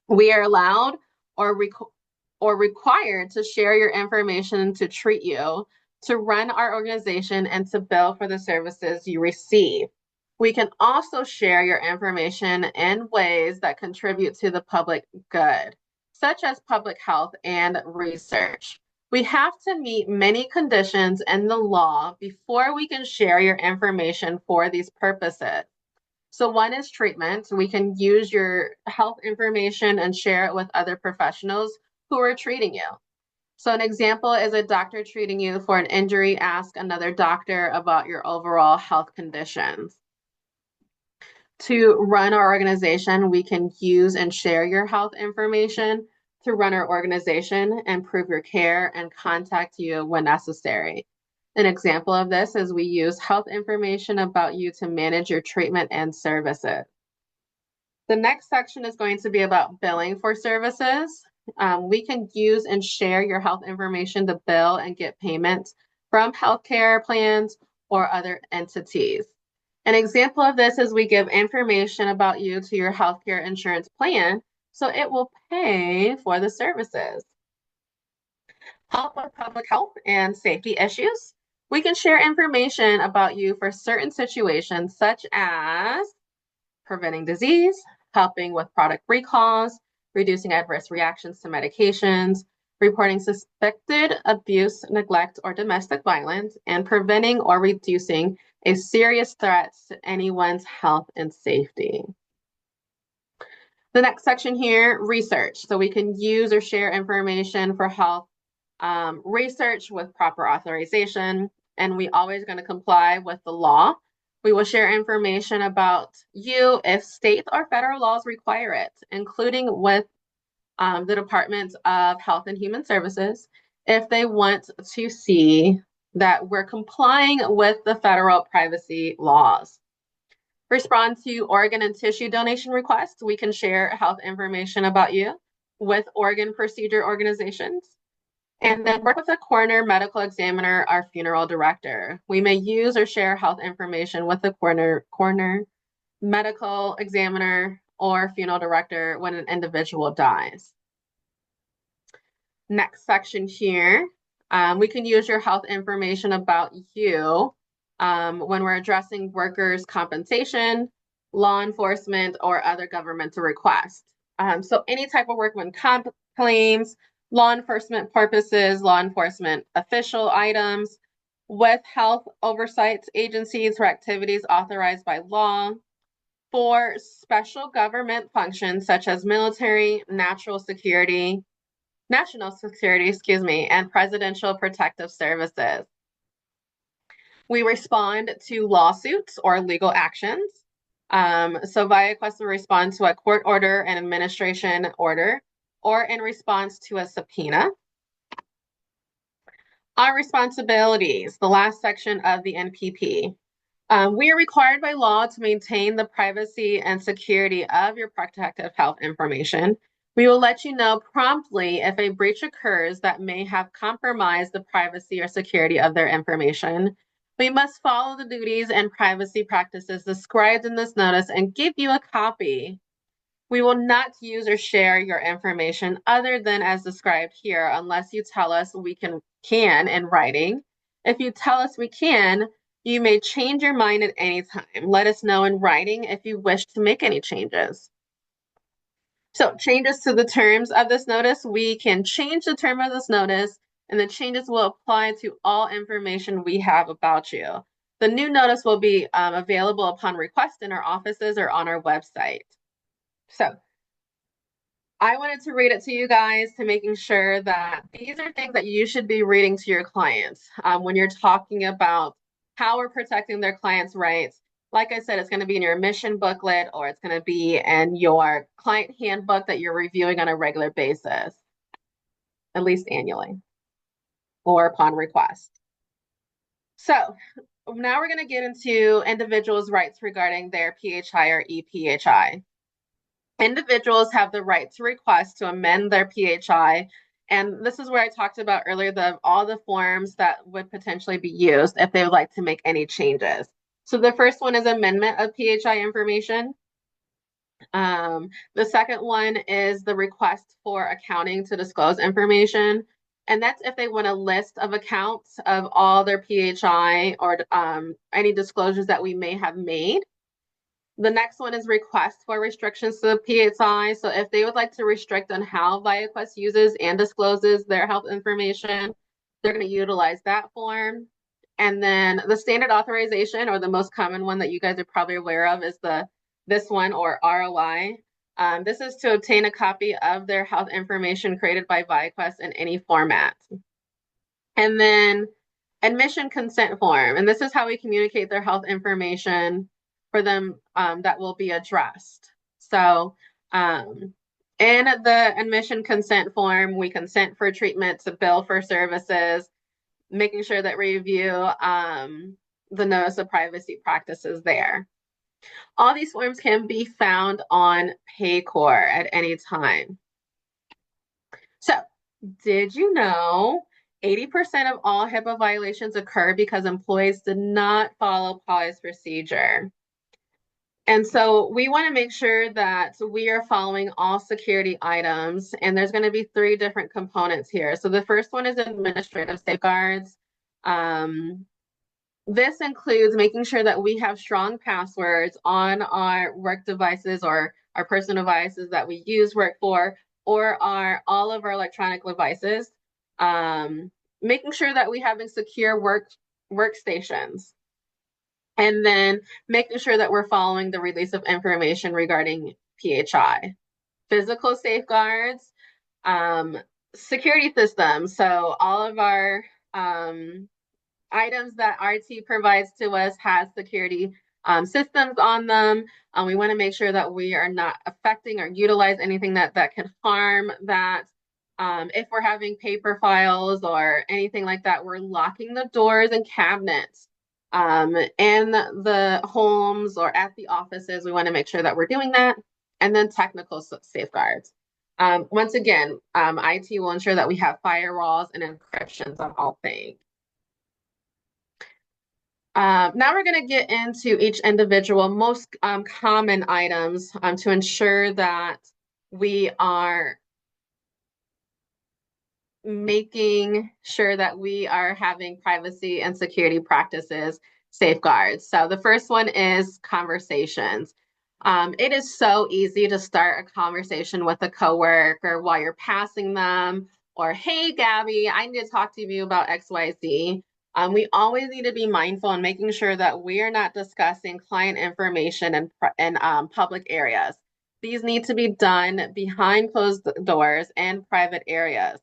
We are allowed or required to share your information to treat you, to run our organization and to bill for the services you receive. We can also share your information in ways that contribute to the public good, such as public health and research. We have to meet many conditions in the law before we can share your information for these purposes. So one is treatment. We can use your health information and share it with other professionals who are treating you. So an example is a doctor treating you for an injury, ask another doctor about your overall health conditions. To run our organization, we can use and share your health information to run our organization, improve your care, and contact you when necessary. An example of this is we use health information about you to manage your treatment and services. The next section is going to be about billing for services. We can use and share your health information to bill and get payments from healthcare plans or other entities. An example of this is we give information about you to your healthcare insurance plan, so it will pay for the services. Help with public health and safety issues. We can share information about you for certain situations, such as preventing disease, helping with product recalls, reducing adverse reactions to medications, reporting suspected abuse, neglect, or domestic violence, and preventing or reducing a serious threat to anyone's health and safety. The next section here, research. So we can use or share information for health research with proper authorization, and we always going to comply with the law. We will share information about you if state or federal laws require it, including with the Department of Health and Human Services, if they want to see that we're complying with the federal privacy laws. Respond to organ and tissue donation requests. We can share health information about you with organ procedure organizations. And then work with a coroner, medical examiner, or funeral director. We may use or share health information with the coroner, medical examiner, or funeral director when an individual dies. Next section here, we can use your health information about you when we're addressing workers' compensation, law enforcement, or other governmental requests. So any type of workman comp claims, law enforcement purposes, law enforcement official items, with health oversight agencies for activities authorized by law, for special government functions such as military, national security, and presidential protective services. We respond to lawsuits or legal actions. So ViaQuest will respond to a court order, an administration order, or in response to a subpoena. Our responsibilities, the last section of the NPP. We are required by law to maintain the privacy and security of your protective health information. We will let you know promptly if a breach occurs that may have compromised the privacy or security of their information. We must follow the duties and privacy practices described in this notice and give you a copy. We will not use or share your information other than as described here unless you tell us we can in writing. If you tell us we can, you may change your mind at any time. Let us know in writing if you wish to make any changes. So changes to the terms of this notice, we can change the term of this notice, and the changes will apply to all information we have about you. The new notice will be available upon request in our offices or on our website. So I wanted to read it to you guys to making sure that these are things that you should be reading to your clients when you're talking about how we're protecting their clients' rights. Like I said, it's going to be in your mission booklet or it's going to be in your client handbook that you're reviewing on a regular basis, at least annually or upon request. So now we're going to get into individuals' rights regarding their PHI or EPHI. Individuals have the right to request to amend their PHI, and this is where I talked about earlier all the forms that would potentially be used if they would like to make any changes. So the first one is amendment of PHI information. The second one is the request for accounting to disclose information. And that's if they want a list of accounts of all their PHI or any disclosures that we may have made. The next one is request for restrictions to the PHI. So if they would like to restrict on how ViaQuest uses and discloses their health information, they're going to utilize that form. And then the standard authorization, or the most common one that you guys are probably aware of, is this one, or ROI. This is to obtain a copy of their health information created by ViaQuest in any format. And then admission consent form, and this is how we communicate their health information for them that will be addressed. So in the admission consent form, we consent for treatment to bill for services, making sure that we review the notice of privacy practices there. All these forms can be found on Paycor at any time. So, did you know 80% of all HIPAA violations occur because employees did not follow policy procedure? And so we want to make sure that we are following all security items, and there's going to be 3 different components here. So the first one is administrative safeguards. This includes making sure that we have strong passwords on our work devices or our personal devices that we use work for, or all of our electronic devices. Making sure that we have secure workstations. And then making sure that we're following the release of information regarding PHI. Physical safeguards, security systems. So all of our items that RT provides to us has security systems on them. We want to make sure that we are not affecting or utilize anything that can harm that. If we're having paper files or anything like that, we're locking the doors and cabinets in the homes or at the offices. We want to make sure that we're doing that. And then technical safeguards. Once again, IT will ensure that we have firewalls and encryptions on all things. Now we're going to get into each individual most common items to ensure that we are making sure that we are having privacy and security practices safeguards. So the first one is conversations. It is so easy to start a conversation with a coworker while you're passing them, or, hey, Gabby, I need to talk to you about XYZ. We always need to be mindful in making sure that we are not discussing client information in public areas. These need to be done behind closed doors and private areas.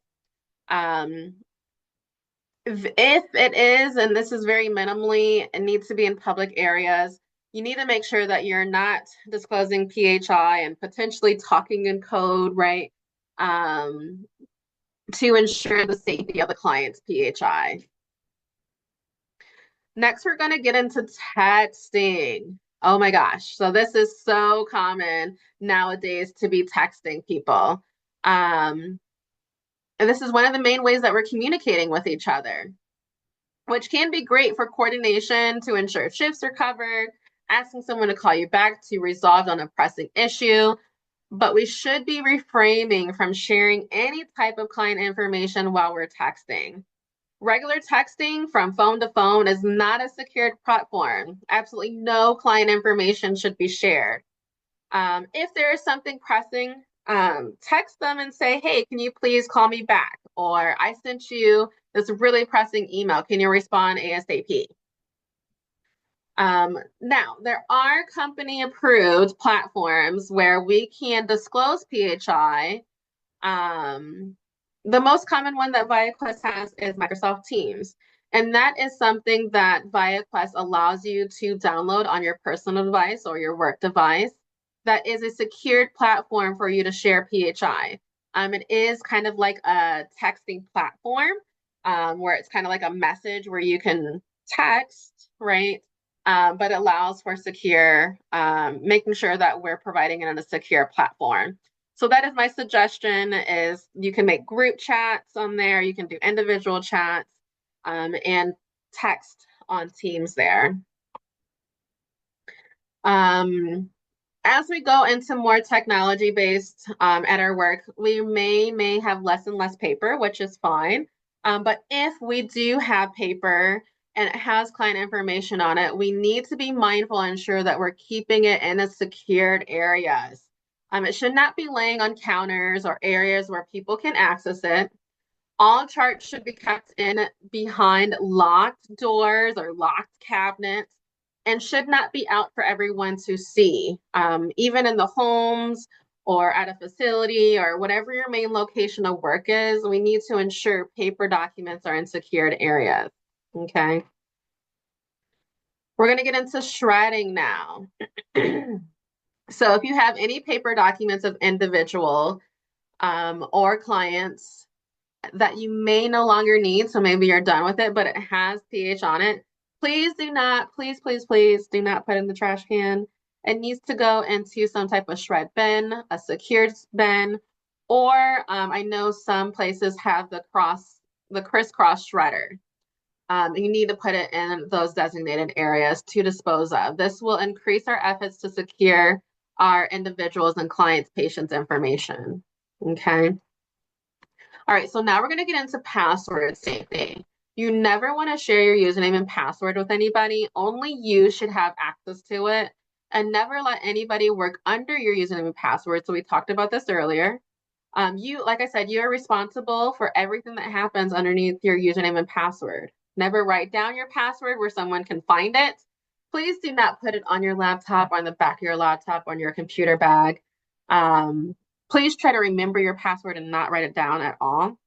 If it is, and this is very minimally, it needs to be in public areas, you need to make sure that you're not disclosing PHI and potentially talking in code, right? To ensure the safety of the client's PHI. Next, we're going to get into texting. Oh my gosh. So this is so common nowadays to be texting people. And this is one of the main ways that we're communicating with each other, which can be great for coordination to ensure shifts are covered, asking someone to call you back to resolve on a pressing issue. But we should be refraining from sharing any type of client information while we're texting. Regular texting from phone to phone is not a secured platform. Absolutely no client information should be shared. If there is something pressing, text them and say, hey, can you please call me back? Or I sent you this really pressing email. Can you respond ASAP? Now, there are company approved platforms where we can disclose PHI. The most common one that ViaQuest has is Microsoft Teams. And that is something that ViaQuest allows you to download on your personal device or your work device. That is a secured platform for you to share PHI. It is kind of like a texting platform where it's kind of like a message where you can text, right? But it allows for secure, making sure that we're providing it on a secure platform. So that is my suggestion, is you can make group chats on there, you can do individual chats, and text on Teams there. As we go into more technology based at our work, we may have less and less paper, which is fine. But if we do have paper and it has client information on it, we need to be mindful and ensure that we're keeping it in a secured areas. It should not be laying on counters or areas where people can access it. All charts should be kept in behind locked doors or locked cabinets and should not be out for everyone to see. Even in the homes or at a facility or whatever your main location of work is, we need to ensure paper documents are in secured areas. Okay. We're going to get into shredding now. So if you have any paper documents of individual or clients that you may no longer need, so maybe you're done with it, but it has pH on it, please do not, please do not put it in the trash can. It needs to go into some type of shred bin, a secured bin, or I know some places have the crisscross shredder. You need to put it in those designated areas to dispose of. This will increase our efforts to secure our individuals and clients' patients' information. Okay. All right, so now we're going to get into password safety. You never want to share your username and password with anybody. Only you should have access to it, and never let anybody work under your username and password. So we talked about this earlier. Like I said, you are responsible for everything that happens underneath your username and password. Never write down your password where someone can find it. Please do not put it on your laptop, on the back of your laptop, on your computer bag. Please try to remember your password and not write it down at all.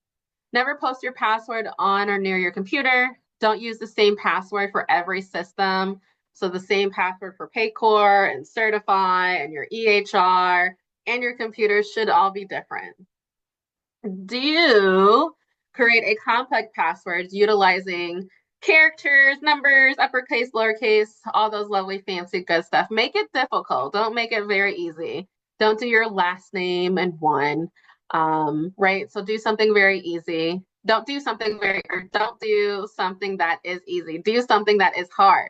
Never post your password on or near your computer. Don't use the same password for every system. So the same password for Paycor and Certify and your EHR and your computer should all be different. Do create a complex passwords utilizing characters, numbers, uppercase, lowercase, all those lovely fancy good stuff. Make it difficult. Don't make it very easy. Don't do your last name and one, right? So do something very easy. Don't do something that is easy. Do something that is hard.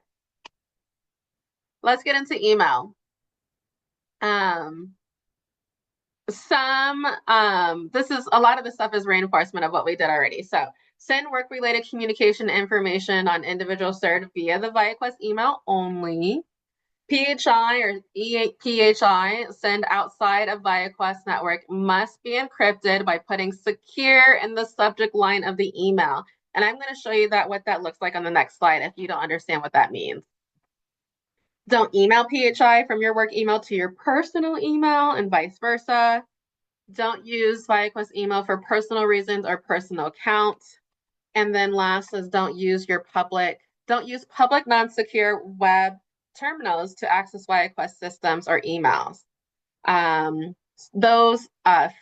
Let's get into email. This is a lot of the stuff is reinforcement of what we did already. So send work-related communication information on individual served via the ViaQuest email only. PHI or PHI send outside of ViaQuest network must be encrypted by putting secure in the subject line of the email. And I'm going to show you what that looks like on the next slide if you don't understand what that means. Don't email PHI from your work email to your personal email and vice versa. Don't use ViaQuest email for personal reasons or personal accounts. And then last is don't use public non-secure web terminals to access ViaQuest systems or emails. Those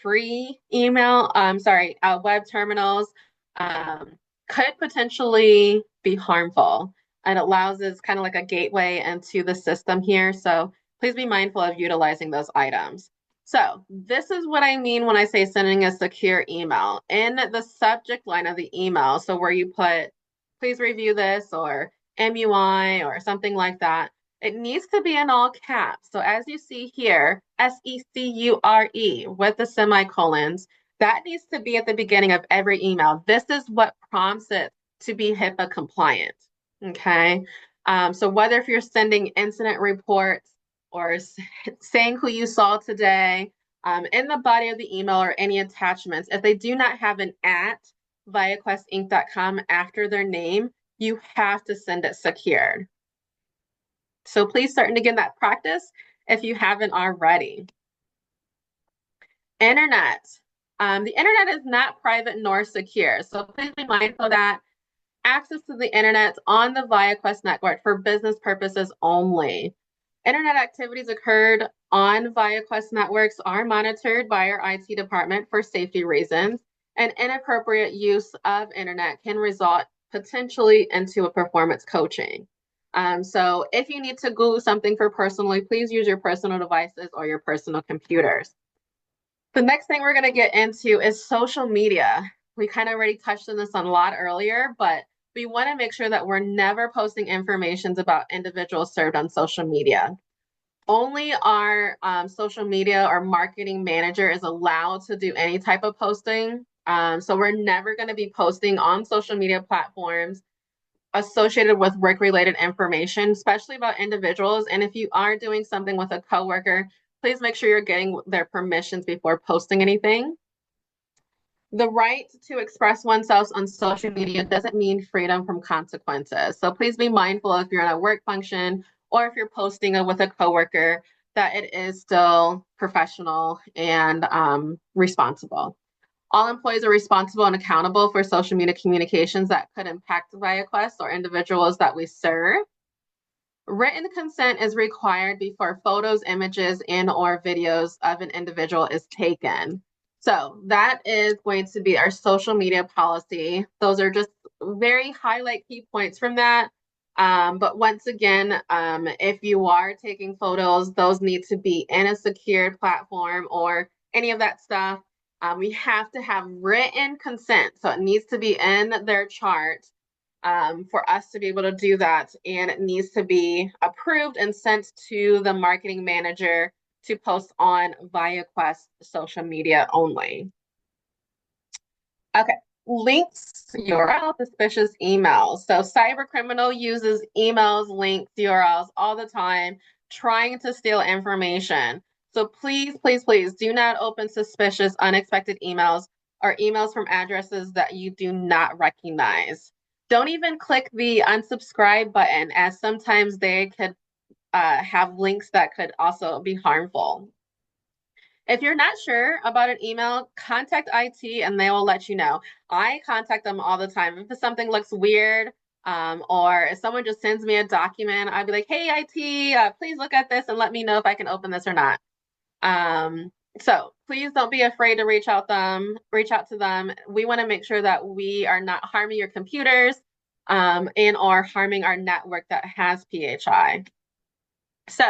free web terminals could potentially be harmful, and allows is kind of like a gateway into the system here. So please be mindful of utilizing those items. So this is what I mean when I say sending a secure email. In the subject line of the email, so where you put, please review this, or MUI, or something like that, it needs to be in all caps. So as you see here, SECURE with the semicolons, that needs to be at the beginning of every email. This is what prompts it to be HIPAA compliant, okay? So whether if you're sending incident reports or saying who you saw today, in the body of the email or any attachments, if they do not have an at viaquestinc.com after their name, you have to send it secured. So please start to get that practice if you haven't already. Internet. The internet is not private nor secure, so please be mindful that access to the internet on the ViaQuest network for business purposes only. Internet activities occurred on ViaQuest networks are monitored by our IT department for safety reasons, and inappropriate use of internet can result potentially into a performance coaching. So if you need to Google something for personally, please use your personal devices or your personal computers. The next thing we're going to get into is social media. We kind of already touched on this a lot earlier, but we want to make sure that we're never posting information about individuals served on social media. Only our social media or marketing manager is allowed to do any type of posting. So we're never going to be posting on social media platforms associated with work-related information, especially about individuals. And if you are doing something with a coworker, please make sure you're getting their permissions before posting anything. The right to express oneself on social media doesn't mean freedom from consequences. So please be mindful if you're in a work function or if you're posting with a coworker that it is still professional and responsible. All employees are responsible and accountable for social media communications that could impact ViaQuest or individuals that we serve. Written consent is required before photos, images, and or videos of an individual is taken. So that is going to be our social media policy. Those are just very highlight key points from that. But once again, if you are taking photos, those need to be in a secured platform or any of that stuff. We have to have written consent. So it needs to be in their chart for us to be able to do that. And it needs to be approved and sent to the marketing manager to post on ViaQuest social media only. Okay, links, URL, suspicious emails. So cyber criminal uses emails, links, URLs all the time, trying to steal information. So please, please, please do not open suspicious, unexpected emails or emails from addresses that you do not recognize. Don't even click the unsubscribe button, as sometimes they could have links that could also be harmful. If you're not sure about an email, contact IT and they will let you know. I contact them all the time. If something looks weird, or if someone just sends me a document, I'd be like, hey, IT, please look at this and let me know if I can open this or not. So please don't be afraid to reach out to them. We want to make sure that we are not harming your computers and or harming our network that has PHI. So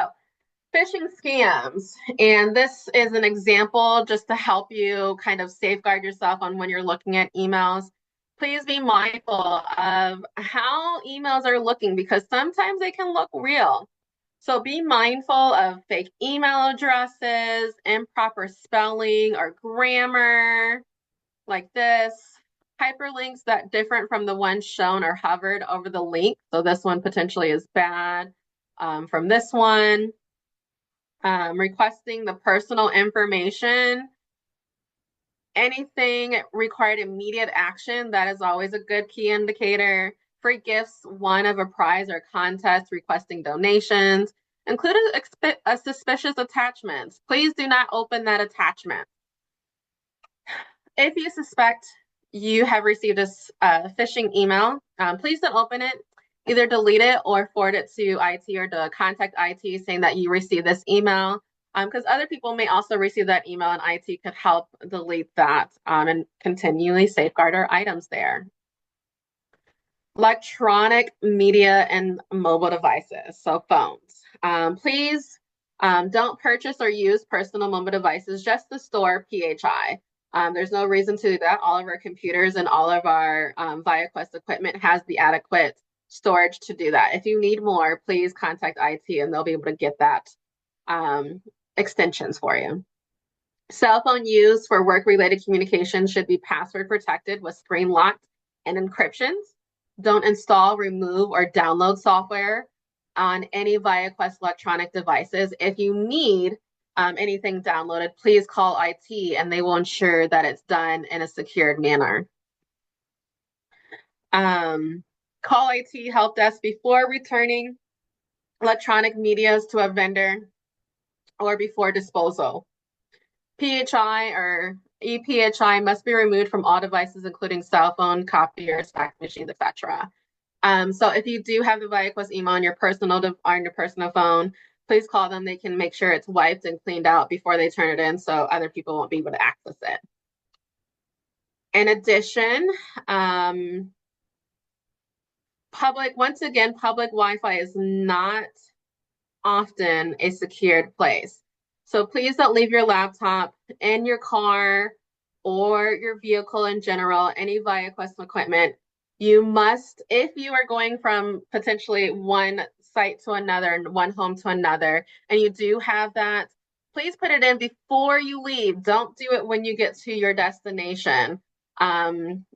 phishing scams, and this is an example just to help you kind of safeguard yourself on when you're looking at emails. Please be mindful of how emails are looking because sometimes they can look real. So be mindful of fake email addresses, improper spelling or grammar like this, hyperlinks that different from the ones shown or hovered over the link. So this one potentially is bad from this one. Requesting the personal information, anything required immediate action, that is always a good key indicator. Free gifts, one of a prize or contest, requesting donations, include a suspicious attachment. Please do not open that attachment. If you suspect you have received a phishing email, please don't open it. Either delete it or forward it to IT or to contact IT saying that you received this email, because other people may also receive that email and IT could help delete that and continually safeguard our items there. Electronic media and mobile devices, so phones. Please don't purchase or use personal mobile devices just to store PHI. There's no reason to do that. All of our computers and all of our ViaQuest equipment has the adequate storage to do that. If you need more, please contact IT and they'll be able to get that extensions for you. Cell phone use for work-related communication should be password protected with screen locked and encryptions. Don't install, remove, or download software on any ViaQuest electronic devices. If you need anything downloaded, please call IT and they will ensure that it's done in a secured manner. Call IT help desk before returning electronic medias to a vendor or before disposal. PHI or ePHI must be removed from all devices, including cell phone, copiers, fax machines, etc. So if you do have the ViaQuest email on your personal phone, please call them. They can make sure it's wiped and cleaned out before they turn it in so other people won't be able to access it. In addition, once again, public Wi-Fi is not often a secured place. So please don't leave your laptop in your car or your vehicle in general, any ViaQuest equipment. You must, if you are going from potentially one site to another and one home to another, and you do have that, please put it in before you leave. Don't do it when you get to your destination.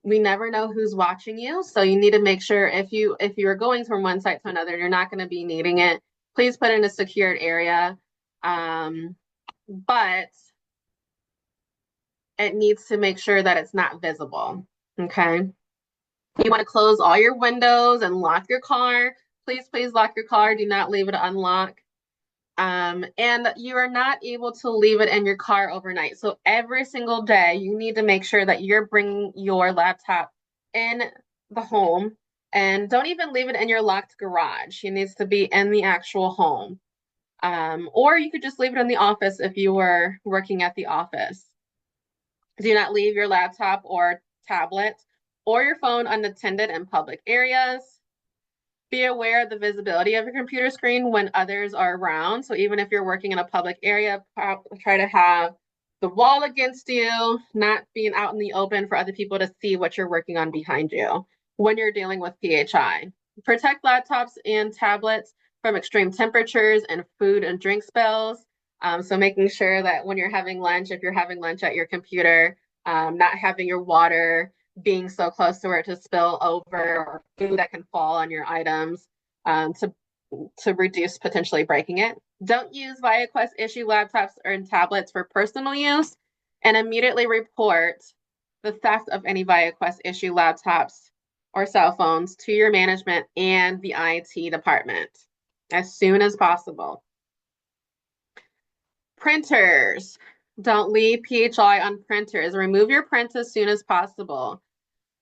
We never know who's watching you, so you need to make sure if you're going from one site to another, you're not going to be needing it. Please put it in a secured area, but it needs to make sure that it's not visible. Okay. You want to close all your windows and lock your car. Please lock your car. Do not leave it unlocked. And you are not able to leave it in your car overnight. So every single day, you need to make sure that you're bringing your laptop in the home, and don't even leave it in your locked garage. It needs to be in the actual home. Or you could just leave it in the office if you were working at the office. Do not leave your laptop or tablet or your phone unattended in public areas. Be aware of the visibility of your computer screen when others are around. So even if you're working in a public area, try to have the wall against you, not being out in the open for other people to see what you're working on behind you when you're dealing with PHI. Protect laptops and tablets from extreme temperatures and food and drink spills. So making sure that when you're having lunch, if you're having lunch at your computer, not having your water being so close to where to spill over, or food that can fall on your items, to reduce potentially breaking it. Don't use ViaQuest issue laptops or tablets for personal use, and immediately report the theft of any ViaQuest issue laptops or cell phones to your management and the IT department as soon as possible. Printers. Don't leave PHI on printers. Remove your prints as soon as possible.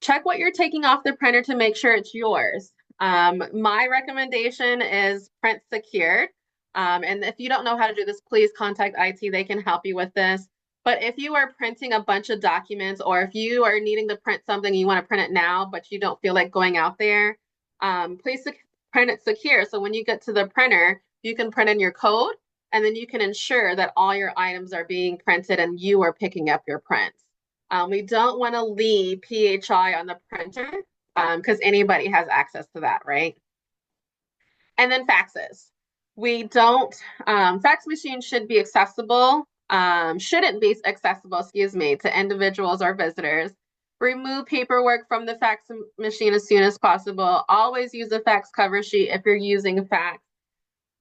Check what you're taking off the printer to make sure it's yours. My recommendation is print secured. And if you don't know how to do this, please contact IT. They can help you with this. But if you are printing a bunch of documents, or if you are needing to print something, you want to print it now, but you don't feel like going out there, please print it secure. So when you get to the printer, you can print in your code, and then you can ensure that all your items are being printed and you are picking up your prints. We don't want to leave PHI on the printer because anybody has access to that, right? And then faxes. We don't, fax machines should be accessible, shouldn't be accessible, excuse me, to individuals or visitors. Remove paperwork from the fax machine as soon as possible. Always use a fax cover sheet if you're using fax.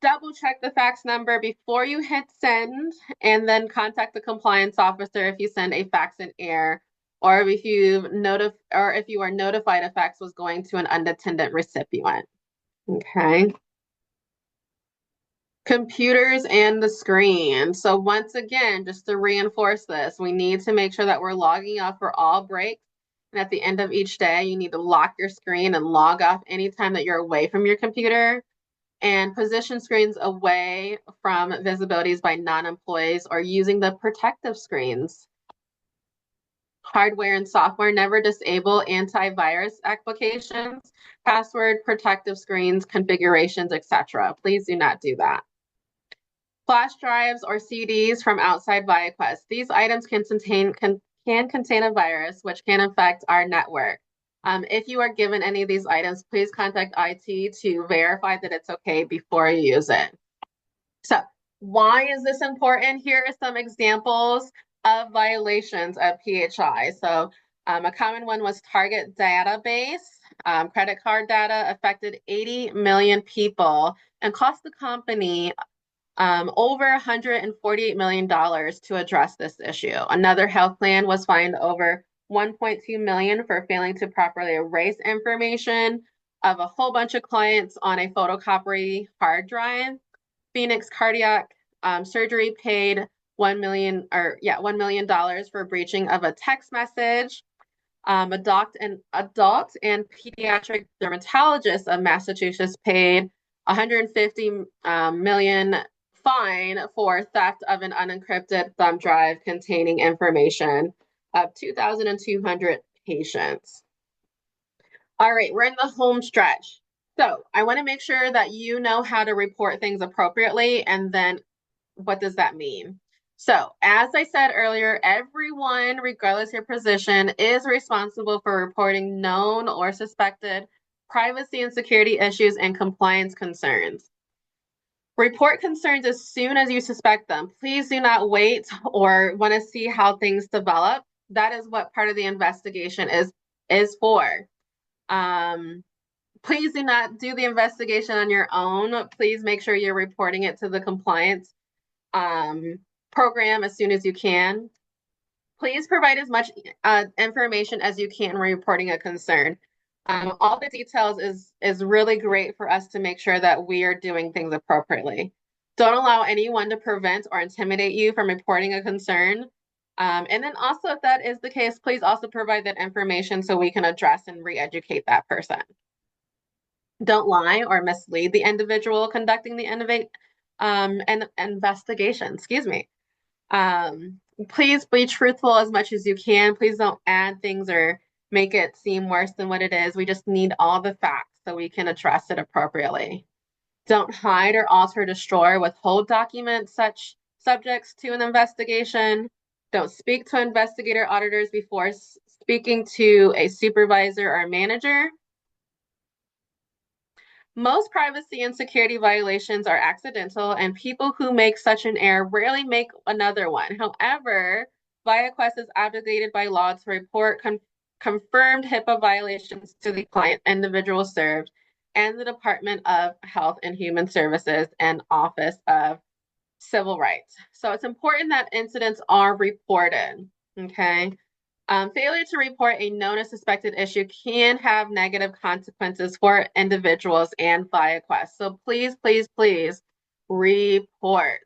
Double check the fax number before you hit send, and then contact the compliance officer if you send a fax in error, or if you are notified a fax was going to an unattended recipient. Okay. Computers and the screen. So once again, just to reinforce this, we need to make sure that we're logging off for all breaks. And at the end of each day, you need to lock your screen and log off anytime that you're away from your computer, and position screens away from visibilities by non-employees or using the protective screens. Hardware and software, never disable antivirus applications, password, protective screens, configurations, etc. Please do not do that. Flash drives or CDs from outside ViaQuest. These items can contain a virus which can affect our network. If you are given any of these items, please contact IT to verify that it's okay before you use it. So why is this important? Here are some examples of violations of PHI. So a common one was target database. Credit card data affected 80 million people and cost the company over $148 million to address this issue. Another health plan was fined over 1.2 million for failing to properly erase information of a whole bunch of clients on a photocopy hard drive. Phoenix Cardiac Surgery paid $1 million for breaching of a text message. Adult and pediatric dermatologist of Massachusetts paid 150 million fine for theft of an unencrypted thumb drive containing information of 2,200 patients. All right, we're in the home stretch. So I want to make sure that you know how to report things appropriately, and then what does that mean? So as I said earlier, everyone, regardless of your position, is responsible for reporting known or suspected privacy and security issues and compliance concerns. Report concerns as soon as you suspect them. Please do not wait or want to see how things develop. That is what part of the investigation is for. Please do not do the investigation on your own. Please make sure you're reporting it to the compliance program as soon as you can. Please provide as much information as you can when reporting a concern. All the details is really great for us to make sure that we are doing things appropriately. Don't allow anyone to prevent or intimidate you from reporting a concern. And then also, if that is the case, please also provide that information so we can address and re-educate that person. Don't lie or mislead the individual conducting the investigation. Excuse me. Please be truthful as much as you can. Please don't add things or make it seem worse than what it is. We just need all the facts so we can address it appropriately. Don't hide or alter, destroy, or withhold documents such subjects to an investigation. Don't speak to investigator auditors before speaking to a supervisor or manager. Most privacy and security violations are accidental, and people who make such an error rarely make another one. However, ViaQuest is obligated by law to report confirmed HIPAA violations to the client individual served and the Department of Health and Human Services and Office of Civil Rights. So it's important that incidents are reported, okay? Failure to report a known or suspected issue can have negative consequences for individuals and ViaQuest. So please, please, please report.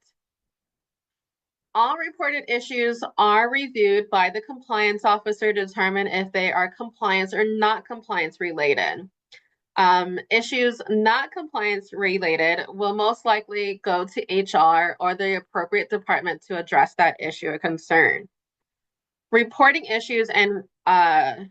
All reported issues are reviewed by the compliance officer to determine if they are compliance or not compliance related. Issues not compliance related will most likely go to HR or the appropriate department to address that issue or concern. Reporting issues are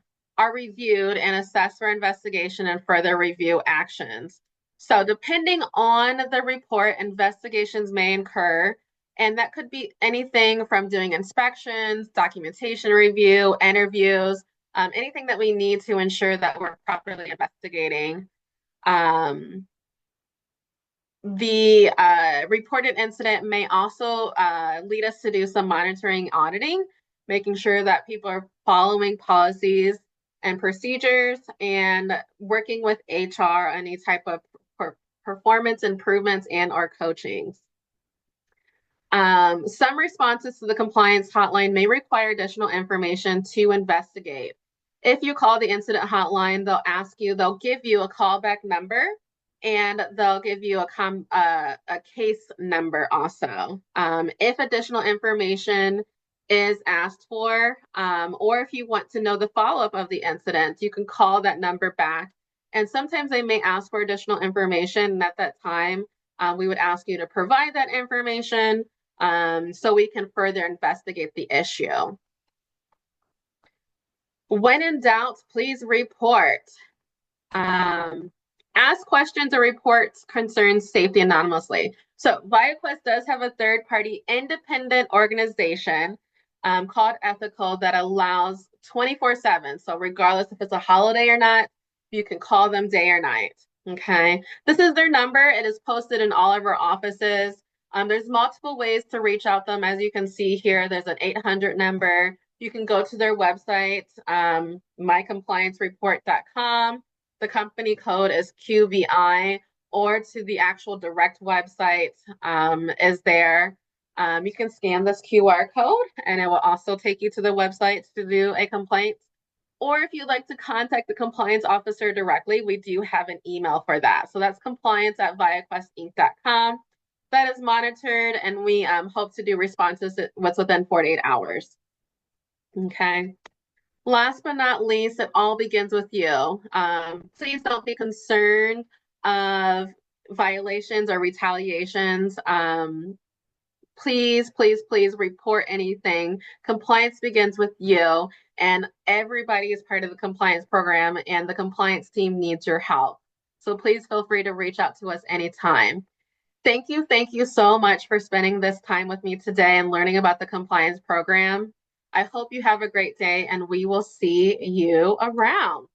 reviewed and assessed for investigation and further review actions. So depending on the report, investigations may incur, and that could be anything from doing inspections, documentation review, interviews, anything that we need to ensure that we're properly investigating. The reported incident may also lead us to do some monitoring auditing, making sure that people are following policies and procedures and working with HR on any type of performance improvements and or coachings. Some responses to the compliance hotline may require additional information to investigate. If you call the incident hotline, they'll give you a callback number and they'll give you a case number also. If additional information is asked for, or if you want to know the follow-up of the incident, you can call that number back. And sometimes they may ask for additional information, and at that time, we would ask you to provide that information so we can further investigate the issue. When in doubt, please report. Ask questions or report concerns safety anonymously. So ViaQuest does have a third-party independent organization called Ethical that allows 24/7. So regardless if it's a holiday or not, you can call them day or night, okay? This is their number. It is posted in all of our offices. There's multiple ways to reach out them. As you can see here, there's an 800 number. You can go to their website, mycompliancereport.com. The company code is QVI, or to the actual direct website is there. You can scan this QR code and it will also take you to the website to do a complaint. Or if you'd like to contact the compliance officer directly, we do have an email for that. So that's compliance@viaquestinc.com. That is monitored, and we hope to do responses within 48 hours. Okay. Last but not least, it all begins with you. Please don't be concerned of violations or retaliations. Please, please, please report anything. Compliance begins with you, and everybody is part of the compliance program, and the compliance team needs your help. So please feel free to reach out to us anytime. Thank you so much for spending this time with me today and learning about the compliance program. I hope you have a great day, and we will see you around.